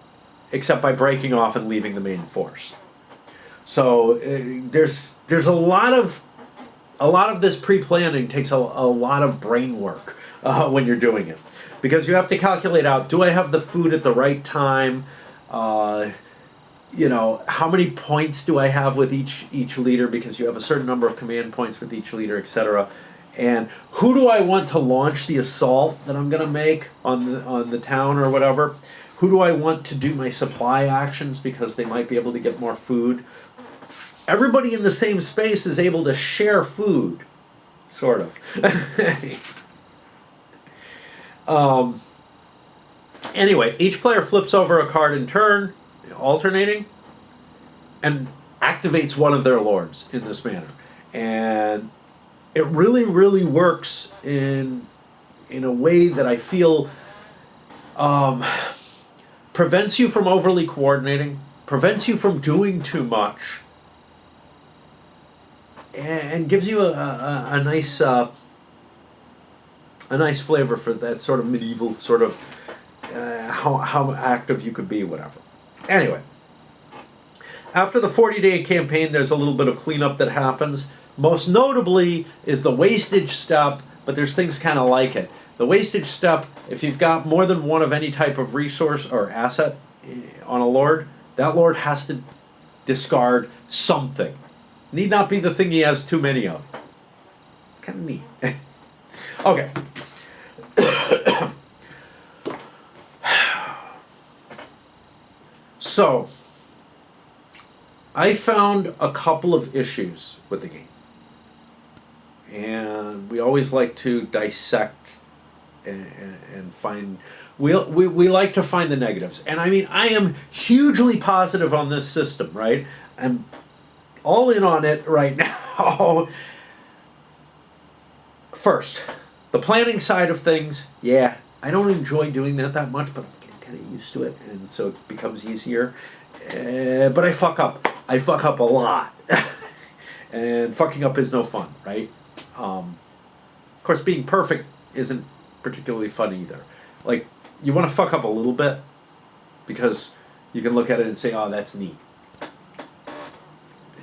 except by breaking off and leaving the main force. So there's a lot of this pre-planning takes a lot of brain work when you're doing it, because you have to calculate out: do I have the food at the right time? How many points do I have with each leader, because you have a certain number of command points with each leader, etc. And who do I want to launch the assault that I'm going to make on the town or whatever? Who do I want to do my supply actions because they might be able to get more food? Everybody in the same space is able to share food, sort of. Anyway, each player flips over a card in turn, alternating, and activates one of their lords in this manner. And it really, really works in a way that I feel prevents you from overly coordinating, prevents you from doing too much, and gives you a nice flavor for that sort of medieval sort of how active you could be, whatever. Anyway, after the 40-day campaign, there's a little bit of cleanup that happens. Most notably is the wastage step, but there's things kind of like it. The wastage step, if you've got more than one of any type of resource or asset on a lord, that lord has to discard something. Need not be the thing he has too many of. It's kind of neat. Okay. So, I found a couple of issues with the game. And we always like to dissect and find... We like to find the negatives. And I mean, I am hugely positive on this system, right? I'm all in on it right now. Oh, first, the planning side of things, yeah, I don't enjoy doing that much, but I'm getting kind of used to it, and so it becomes easier. But I fuck up. I fuck up a lot. And fucking up is no fun, right? Of course, being perfect isn't particularly fun either. Like, you want to fuck up a little bit because you can look at it and say, oh, that's neat.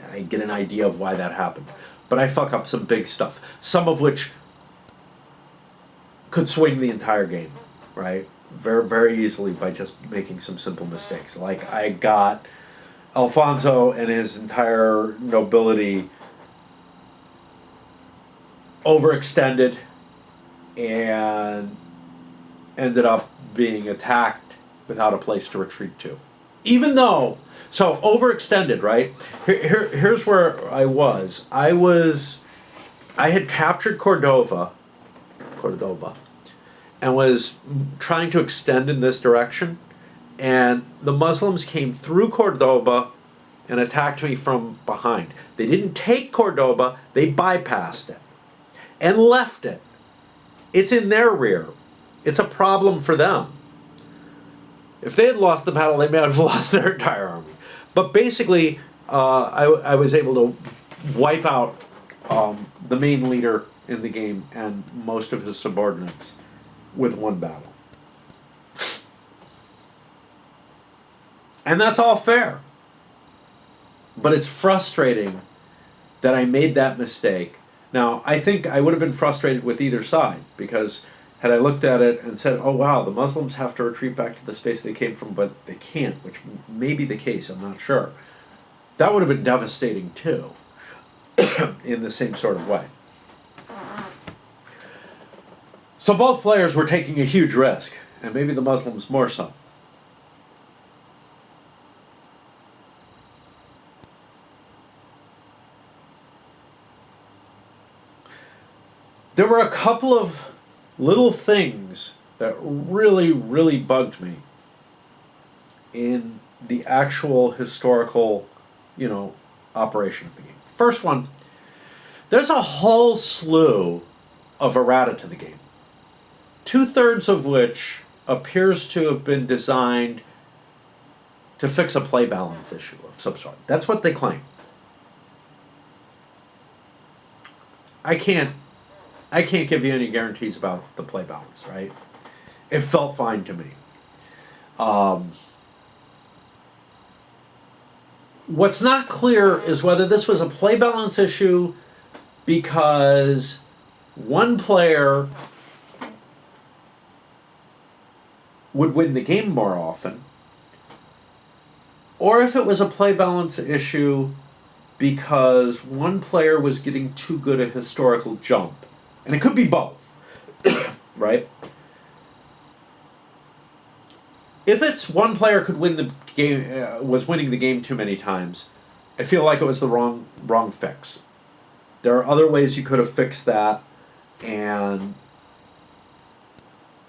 I get an idea of why that happened. But I fuck up some big stuff, some of which could swing the entire game, right? Very, very easily by just making some simple mistakes. Like, I got Alfonso and his entire nobility overextended and ended up being attacked without a place to retreat to. Even though, so overextended, right? Here's where I was. I had captured Cordoba, and was trying to extend in this direction, and the Muslims came through Cordoba and attacked me from behind. They didn't take Cordoba, they bypassed it and left it. It's in their rear. It's a problem for them. If they had lost the battle, they may have lost their entire army. But basically, I was able to wipe out the main leader in the game and most of his subordinates with one battle. And that's all fair. But it's frustrating that I made that mistake. Now, I think I would have been frustrated with either side, because had I looked at it and said, oh wow, the Muslims have to retreat back to the space they came from, but they can't, which may be the case, I'm not sure. That would have been devastating too, in the same sort of way. So both players were taking a huge risk, and maybe the Muslims more so. There were a couple of little things that really, really bugged me in the actual historical, operation of the game. First one, there's a whole slew of errata to the game, 2/3 of which appears to have been designed to fix a play balance issue of some sort. That's what they claim. I can't give you any guarantees about the play balance, right? It felt fine to me. What's not clear is whether this was a play balance issue because one player would win the game more often, or if it was a play balance issue because one player was getting too good a historical jump. And it could be both, right? If it's one player could win the game, was winning the game too many times, I feel like it was the wrong fix. There are other ways you could have fixed that, and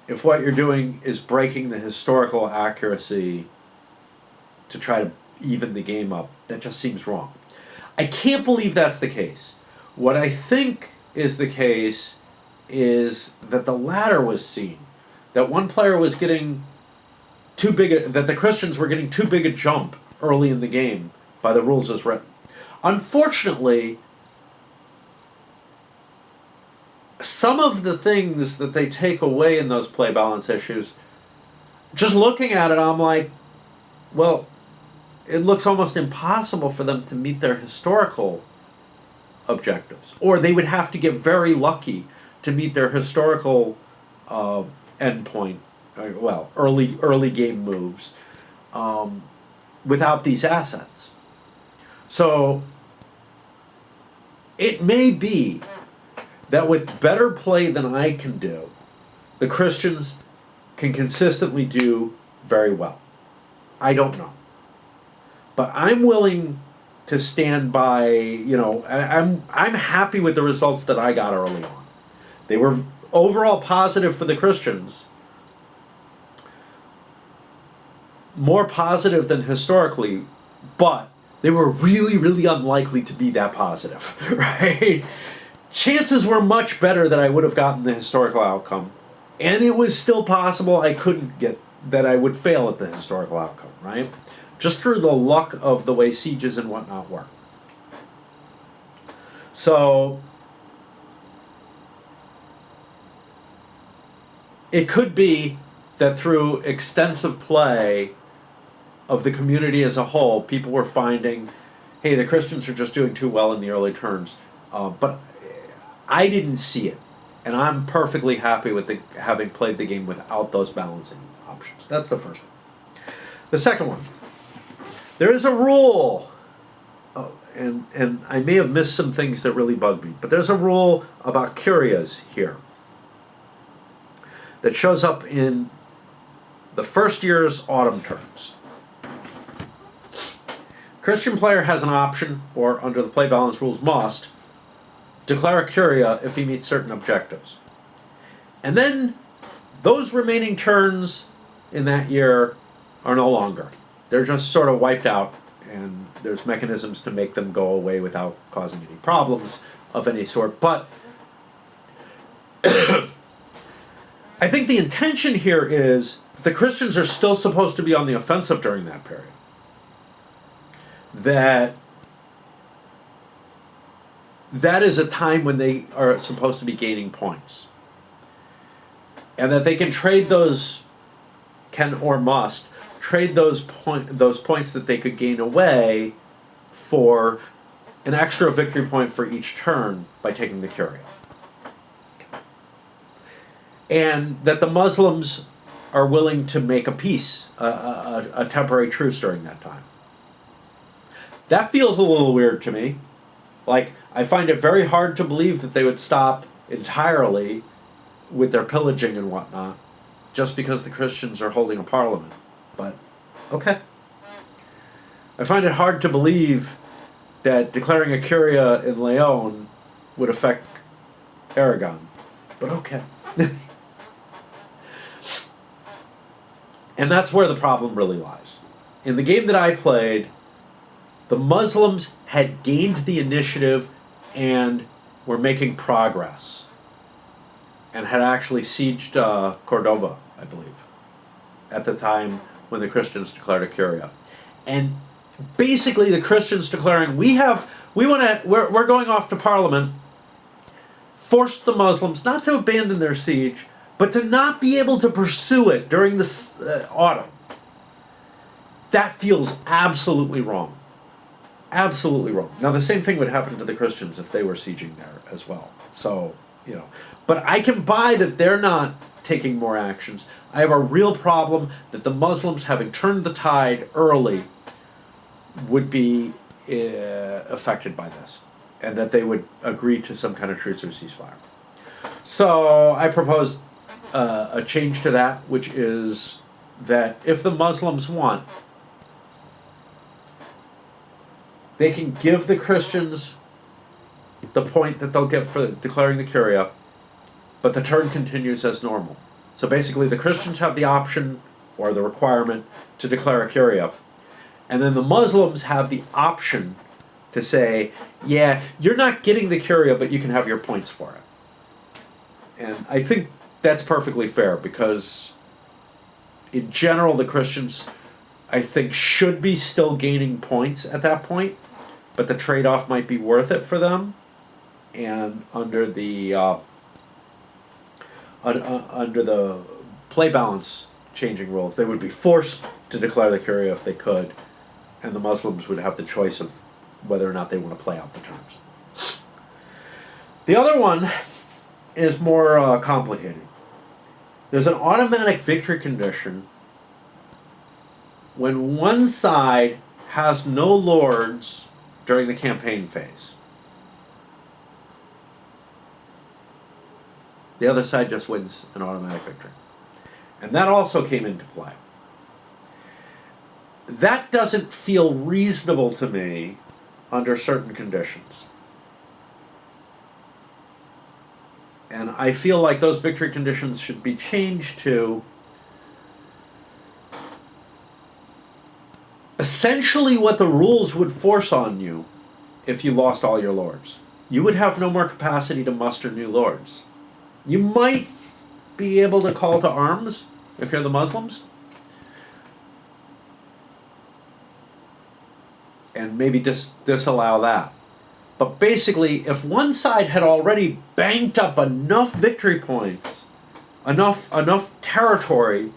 if what you're doing is breaking the historical accuracy to try to even the game up, that just seems wrong. I can't believe that's the case. What I think is the case is that the latter was seen, that one player was getting that the Christians were getting too big a jump early in the game by the rules as written. Unfortunately, some of the things that they take away in those play balance issues, just looking at it, I'm like, well, it looks almost impossible for them to meet their historical objectives, or they would have to get very lucky to meet their historical endpoint, early game moves, without these assets. So it may be that with better play than I can do, the Christians can consistently do very well. I don't know, but I'm willing to stand by, I'm happy with the results that I got early on. They were overall positive for the Christians, more positive than historically, but they were really, really unlikely to be that positive, right? Chances were much better that I would have gotten the historical outcome, and it was still possible I couldn't get, that I would fail at the historical outcome, right? Just through the luck of the way sieges and whatnot work. So it could be that through extensive play of the community as a whole, people were finding, hey, the Christians are just doing too well in the early turns. But I didn't see it. And I'm perfectly happy with having played the game without those balancing options. That's the first one. The second one, there is a rule, and I may have missed some things that really bug me, but there's a rule about curias here that shows up in the first year's autumn turns. Christian player has an option, or under the play balance rules must, declare a curia if he meets certain objectives. And then those remaining turns in that year are no longer. They're just sort of wiped out, and there's mechanisms to make them go away without causing any problems of any sort. But I think the intention here is the Christians are still supposed to be on the offensive during that period. That is a time when they are supposed to be gaining points. And that they can trade those, can or must, trade those points that they could gain away for an extra victory point for each turn by taking the curia. And that the Muslims are willing to make a peace, a temporary truce during that time. That feels a little weird to me. Like, I find it very hard to believe that they would stop entirely with their pillaging and whatnot just because the Christians are holding a parliament. But, okay. I find it hard to believe that declaring a curia in Leon would affect Aragon. But okay. And that's where the problem really lies. In the game that I played, the Muslims had gained the initiative and were making progress, and had actually sieged Cordoba, I believe, at the time when the Christians declared a curia. And basically the Christians declaring, we're going off to Parliament, forced the Muslims not to abandon their siege, but to not be able to pursue it during the autumn. That feels absolutely wrong. Absolutely wrong. Now, the same thing would happen to the Christians if they were sieging there as well. So, but I can buy that they're not taking more actions. I have a real problem that the Muslims, having turned the tide early, would be affected by this, and that they would agree to some kind of truce or ceasefire. So I propose a change to that, which is that if the Muslims want, they can give the Christians the point that they'll get for declaring the curia, but the turn continues as normal. So basically the Christians have the option or the requirement to declare a curia, and then the Muslims have the option to say, yeah, you're not getting the curia, but you can have your points for it. And I think that's perfectly fair, because in general the Christians, I think, should be still gaining points at that point, but the trade-off might be worth it for them. And under the play balance changing rules, they would be forced to declare the curia if they could, and the Muslims would have the choice of whether or not they want to play out the terms. The other one is more complicated. There's an automatic victory condition when one side has no lords during the campaign phase. The other side just wins an automatic victory. And that also came into play. That doesn't feel reasonable to me under certain conditions. And I feel like those victory conditions should be changed to essentially what the rules would force on you if you lost all your lords. You would have no more capacity to muster new lords. You might be able to call to arms if you're the Muslims, and maybe disallow that. But basically, if one side had already banked up enough victory points, enough territory,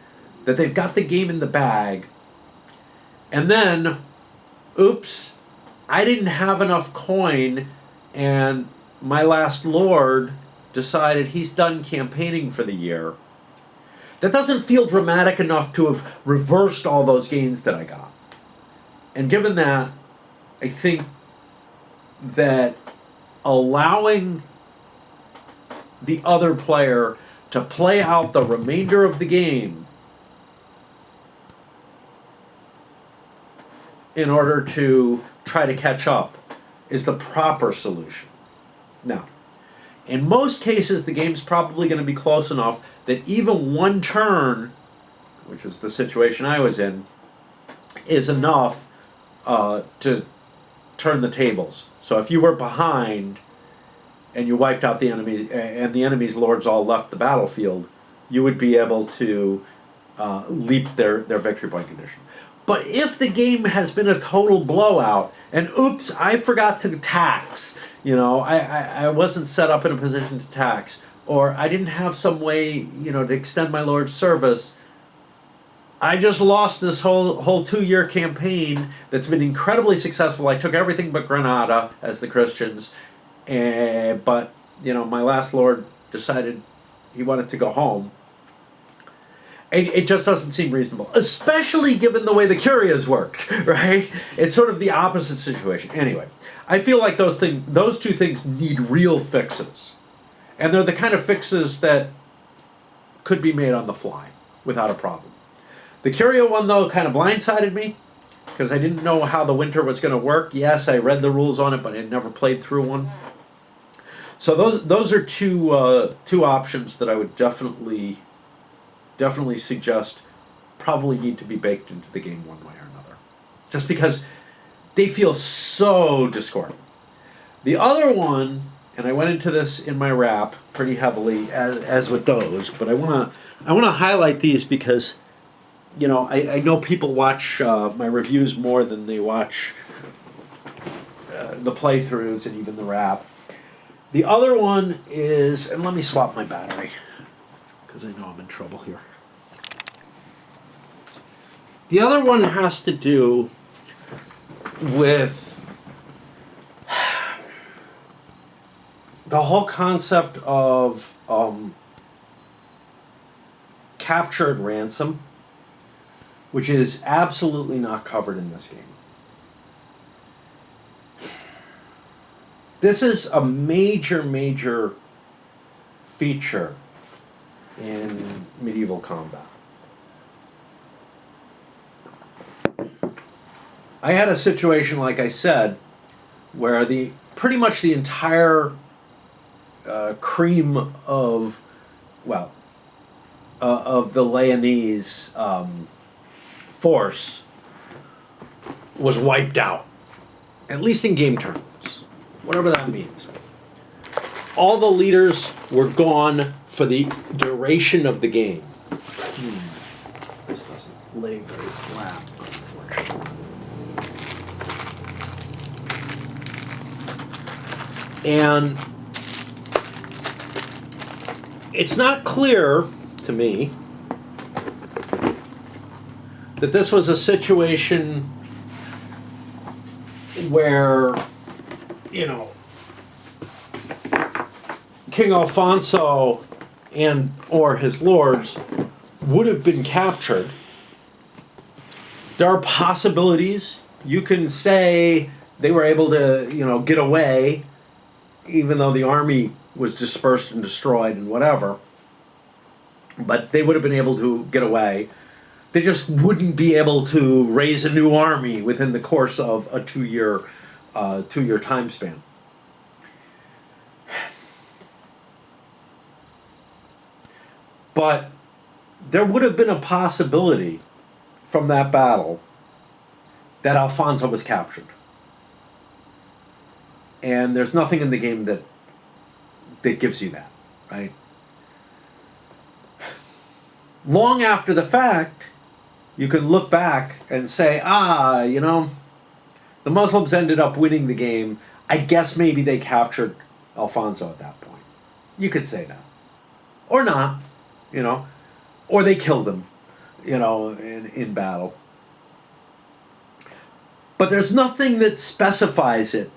that they've got the game in the bag, and then, oops, I didn't have enough coin, and my last lord decided he's done campaigning for the year. That doesn't feel dramatic enough to have reversed all those gains that I got. And given that, I think that allowing the other player to play out the remainder of the game in order to try to catch up is the proper solution. Now, in most cases, the game's probably going to be close enough that even one turn, which is the situation I was in, is enough to turn the tables. So if you were behind and you wiped out the enemy, and the enemy's lords all left the battlefield, you would be able to leap their victory point condition. But if the game has been a total blowout, and oops, I forgot to tax, I wasn't set up in a position to tax, or I didn't have some way, to extend my lord's service, I just lost this whole 2-year campaign that's been incredibly successful. I took everything but Granada, as the Christians, but my last lord decided he wanted to go home. It just doesn't seem reasonable, especially given the way the curias worked, right? It's sort of the opposite situation. Anyway, I feel like those two things need real fixes, and they're the kind of fixes that could be made on the fly without a problem. The curio one, though, kind of blindsided me because I didn't know how the winter was going to work. Yes, I read the rules on it, but I never played through one. So those are two options that I would definitely suggest probably need to be baked into the game one way or another, just because they feel so discordant. The other one, and I went into this in my wrap pretty heavily as with those, but I want to highlight these because I know people watch my reviews more than they watch the playthroughs and even the wrap. The other one is, and let me swap my battery because I know I'm in trouble here. The other one has to do with the whole concept of capture and ransom, which is absolutely not covered in this game. This is a major feature in medieval combat. I had a situation, like I said, where pretty much the entire cream of the Leonese force was wiped out, at least in game terms, whatever that means. All the leaders were gone for the duration of the game. This doesn't lay very flat, unfortunately. And it's not clear to me that this was a situation where, King Alfonso or his lords would have been captured. There are possibilities. You can say they were able to, get away, even though the army was dispersed and destroyed and whatever. But they would have been able to get away. They just wouldn't be able to raise a new army within the course of a 2-year time span. But there would have been a possibility from that battle that Alfonso was captured. And there's nothing in the game that gives you that, right? Long after the fact, you can look back and say, the Muslims ended up winning the game. I guess maybe they captured Alfonso at that point. You could say that. Or not, or they killed him, in battle. But there's nothing that specifies it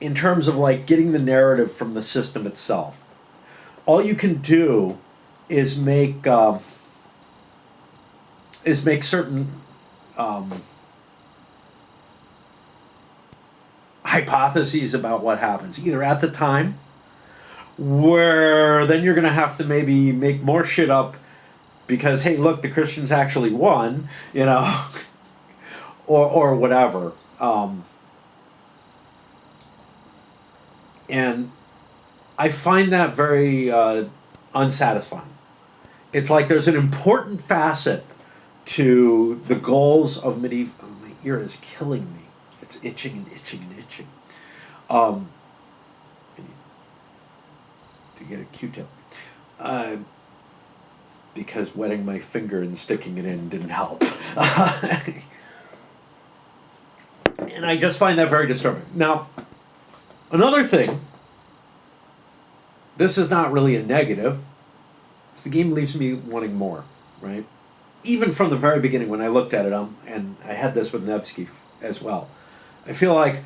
in terms of like getting the narrative from the system itself. All you can do is make certain hypotheses about what happens, either at the time, where then you're going to have to maybe make more shit up because, hey, look, the Christians actually won, or whatever. And I find that very unsatisfying. It's like there's an important facet to the goals of medieval. Oh, my ear is killing me. It's itching and itching and itching. I need to get a Q-tip. Because wetting my finger and sticking it in didn't help. And I just find that very disturbing. Now, another thing, this is not really a negative, is the game leaves me wanting more, right? Even from the very beginning when I looked at it, and I had this with Nevsky as well, I feel like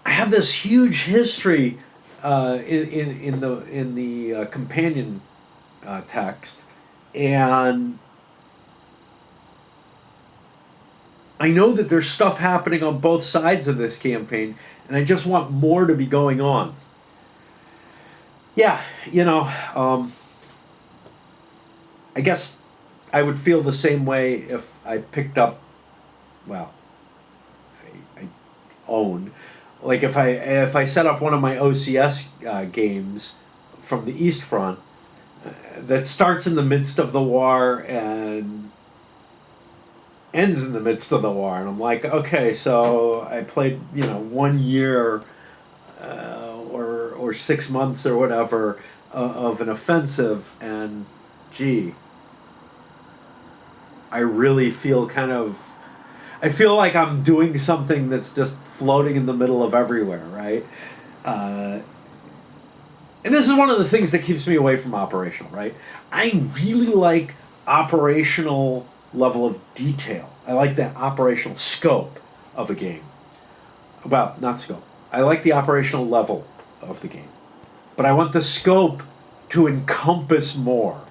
I have this huge history in the companion text, and I know that there's stuff happening on both sides of this campaign, and I just want more to be going on. Yeah, I guess I would feel the same way if I picked up, well, I own, like if I set up one of my OCS games from the East Front that starts in the midst of the war and ends in the midst of the war, and I'm like, okay, so I played 1 year or 6 months or whatever of an offensive, and gee, I really feel I feel like I'm doing something that's just floating in the middle of everywhere, right? And this is one of the things that keeps me away from operational, right? I really like operational level of detail. I like that operational scope of a game. Well, not scope. I like the operational level of the game. But I want the scope to encompass more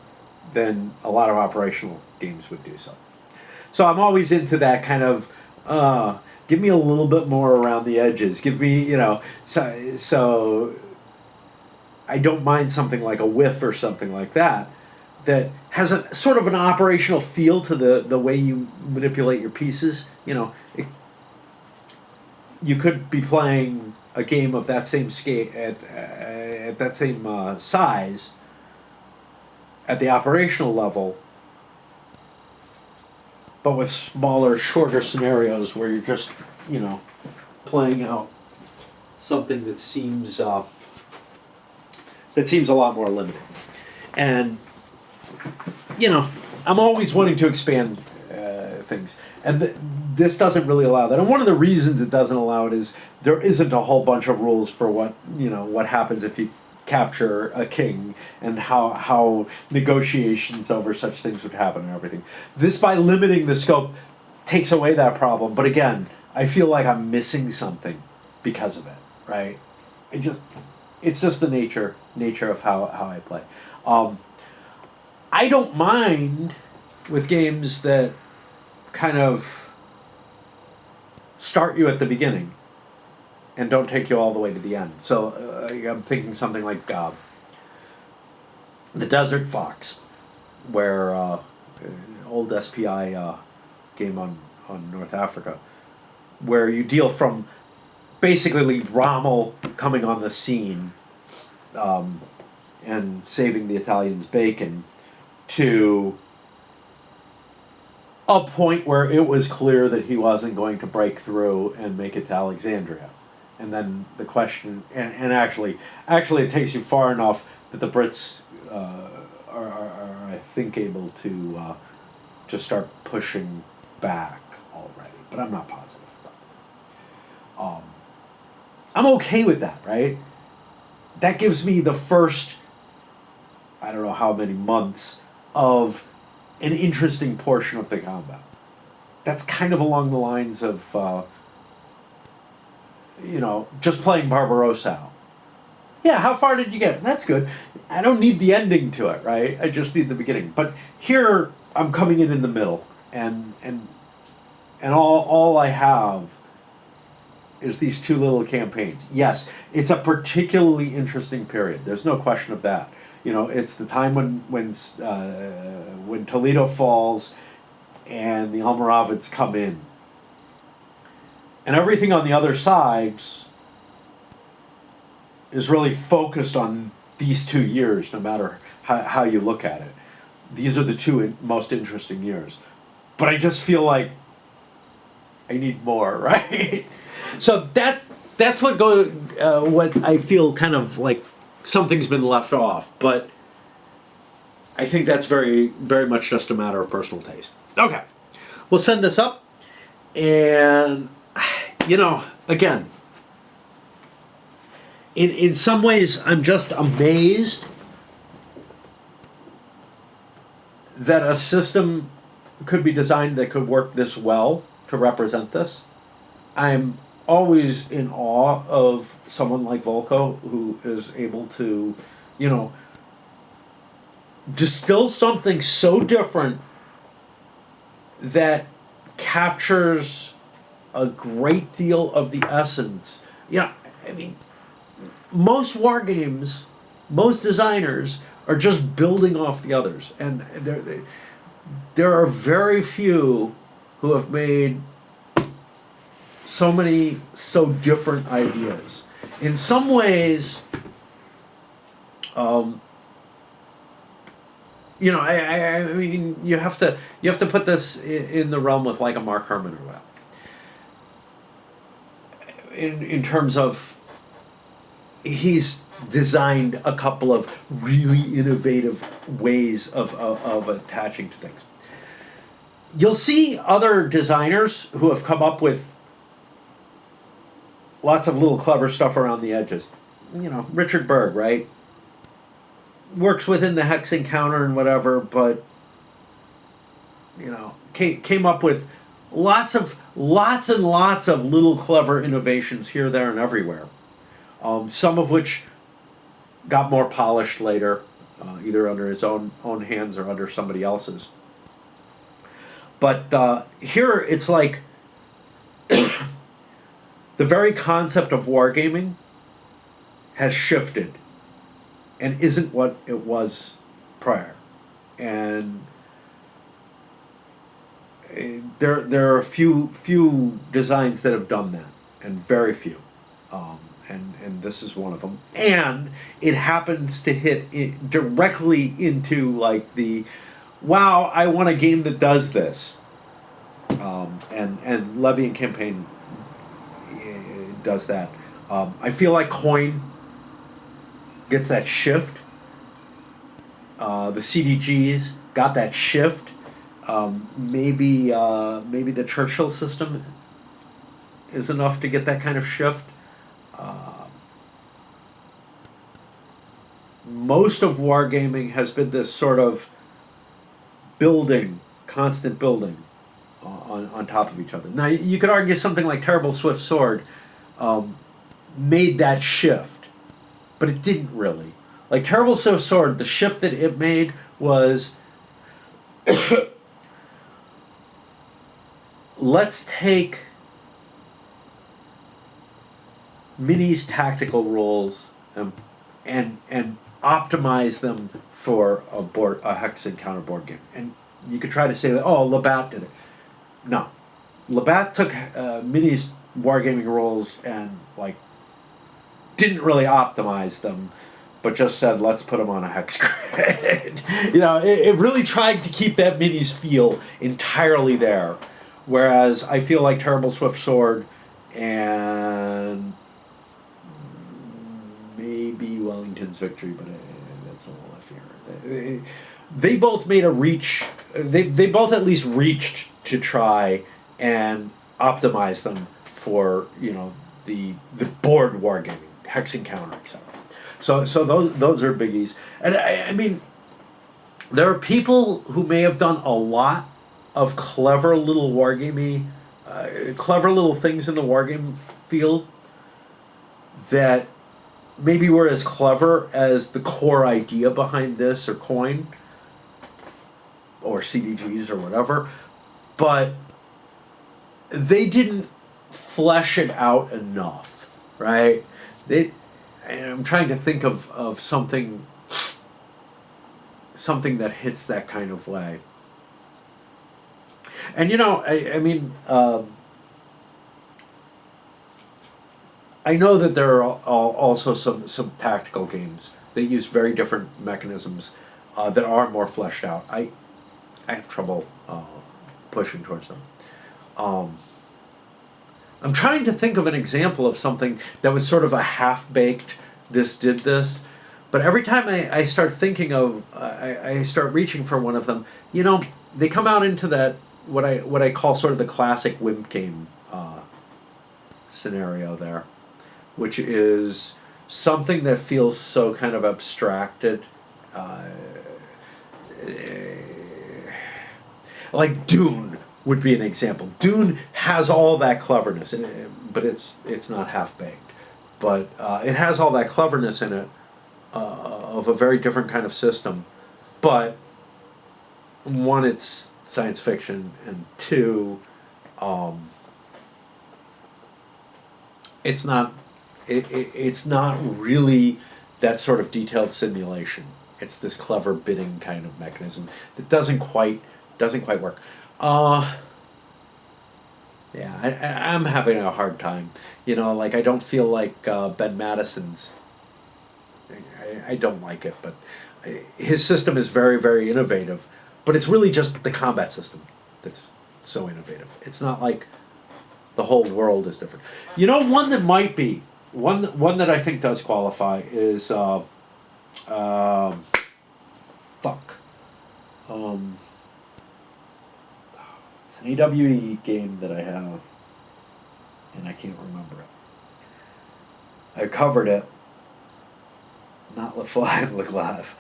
than a lot of operational games would do so. So I'm always into that kind of, give me a little bit more around the edges. Give me, so I don't mind something like a whiff or something like that has a sort of an operational feel to the way you manipulate your pieces. You could be playing a game of that same scale at that same size at the operational level, but with smaller, shorter scenarios where you're just, playing out something that seems a lot more limited. And, I'm always wanting to expand things. And this doesn't really allow that. And one of the reasons it doesn't allow it is there isn't a whole bunch of rules for what happens if you capture a king and how negotiations over such things would happen and everything. This, by limiting the scope, takes away that problem. But again, I feel like I'm missing something because of it, right? It's just the nature of how I play. I don't mind with games that kind of start you at the beginning and don't take you all the way to the end. So I'm thinking something like The Desert Fox, where old SPI game on North Africa, where you deal from basically Rommel coming on the scene and saving the Italians' bacon to a point where it was clear that he wasn't going to break through and make it to Alexandria. And then the question, and actually it takes you far enough that the Brits are I think, able to start pushing back already. But I'm not positive. I'm okay with that, right? That gives me the first, I don't know how many months, of an interesting portion of the combat. That's kind of along the lines of, just playing Barbarossa out. Yeah, how far did you get? That's good. I don't need the ending to it, right? I just need the beginning. But here, I'm coming in the middle, and all I have is these two little campaigns. Yes, it's a particularly interesting period. There's no question of that. It's the time when Toledo falls and the Almoravids come in. And everything on the other sides is really focused on these 2 years, no matter how you look at it. These are the two most interesting years. But I just feel like I need more, right? So that's what I feel kind of like something's been left off, but I think that's very, very much just a matter of personal taste. Okay, we'll send this up, and again, in some ways, I'm just amazed that a system could be designed that could work this well to represent this. I'm always in awe of someone like Volko, who is able to, distill something so different that captures a great deal of the essence. Most war games, most designers are just building off the others, and there are very few who have made so different ideas. In some ways, I mean, you have to put this in the realm with like a Mark Herman or whatever. In terms of, he's designed a couple of really innovative ways of attaching to things. You'll see other designers who have come up with lots of little clever stuff around the edges. Richard Berg, right? Works within the hex encounter and whatever, but came up with lots and lots of little clever innovations here, there, and everywhere. Some of which got more polished later, either under his own hands or under somebody else's. But here it's like the very concept of wargaming has shifted and isn't what it was prior. And there are a few designs that have done that, and very few. And this is one of them. And it happens to hit directly into like the, wow, I want a game that does this. And Levy and Campaign does that. I feel like Coin gets that shift. The CDGs got that shift. Maybe the Churchill system is enough to get that kind of shift. Most of wargaming has been this sort of constant building on top of each other. Now, you could argue something like Terrible Swift Sword made that shift, but it didn't really. Like Terrible Swift Sword, the shift that it made was let's take Mini's tactical roles and optimize them for a hex encounter board game. And you could try to say that, oh, Labatt did it. No. Labatt took Mini's wargaming roles and like didn't really optimize them, but just said, let's put them on a hex grid. It really tried to keep that minis feel entirely there. Whereas I feel like Terrible Swift Sword and maybe Wellington's Victory, but that's a little iffier. They both made a reach. They both at least reached to try and optimize them for the board wargaming, hex encounter, etc. So those are biggies, and I mean, there are people who may have done a lot of clever little wargamey, clever little things in the wargame field that maybe were as clever as the core idea behind this or coin or CDGs or whatever, but they didn't flesh it out enough, right? I'm trying to think of something that hits that kind of way. And I mean, I know that there are also some tactical games that use very different mechanisms that are more fleshed out. I have trouble pushing towards them. I'm trying to think of an example of something that was sort of a half-baked, this did this, but every time I start thinking of, I start reaching for one of them, they come out into that, what I call sort of the classic wimp game scenario there, which is something that feels so kind of abstracted, like Dune would be an example. Dune has all that cleverness, but it's not half-baked. But it has all that cleverness in it of a very different kind of system. But one, it's science fiction, and two, it's not really that sort of detailed simulation. It's this clever bidding kind of mechanism that doesn't quite work. Yeah, I'm having a hard time. Like I don't feel like Ben Madison's. I don't like it, but his system is very, very innovative. But it's really just the combat system that's so innovative. It's not like the whole world is different. One that might be one that I think does qualify is fuck. It's an AWE game that I have, and I can't remember it. I covered it. Not Le Foy and Le Glaive.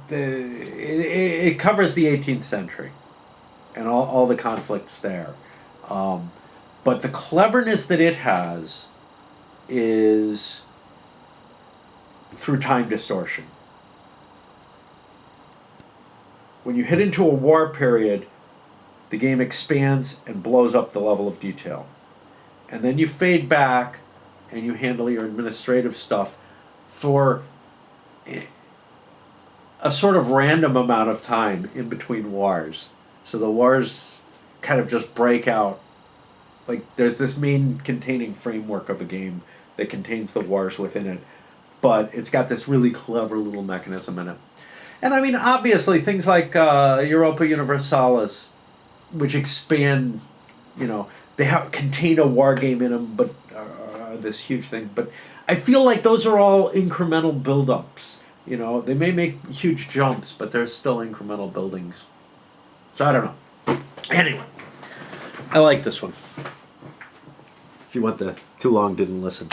It covers the 18th century and all the conflicts there. But the cleverness that it has is through time distortion. When you hit into a war period, the game expands and blows up the level of detail. And then you fade back and you handle your administrative stuff for a sort of random amount of time in between wars. So the wars kind of just break out. Like there's this main containing framework of a game that contains the wars within it, but it's got this really clever little mechanism in it. And I mean, obviously, things like Europa Universalis, which expand, they contain a war game in them, but this huge thing. But I feel like those are all incremental build-ups. They may make huge jumps, but they're still incremental buildings. So I don't know. Anyway, I like this one. If you want the too long didn't listen.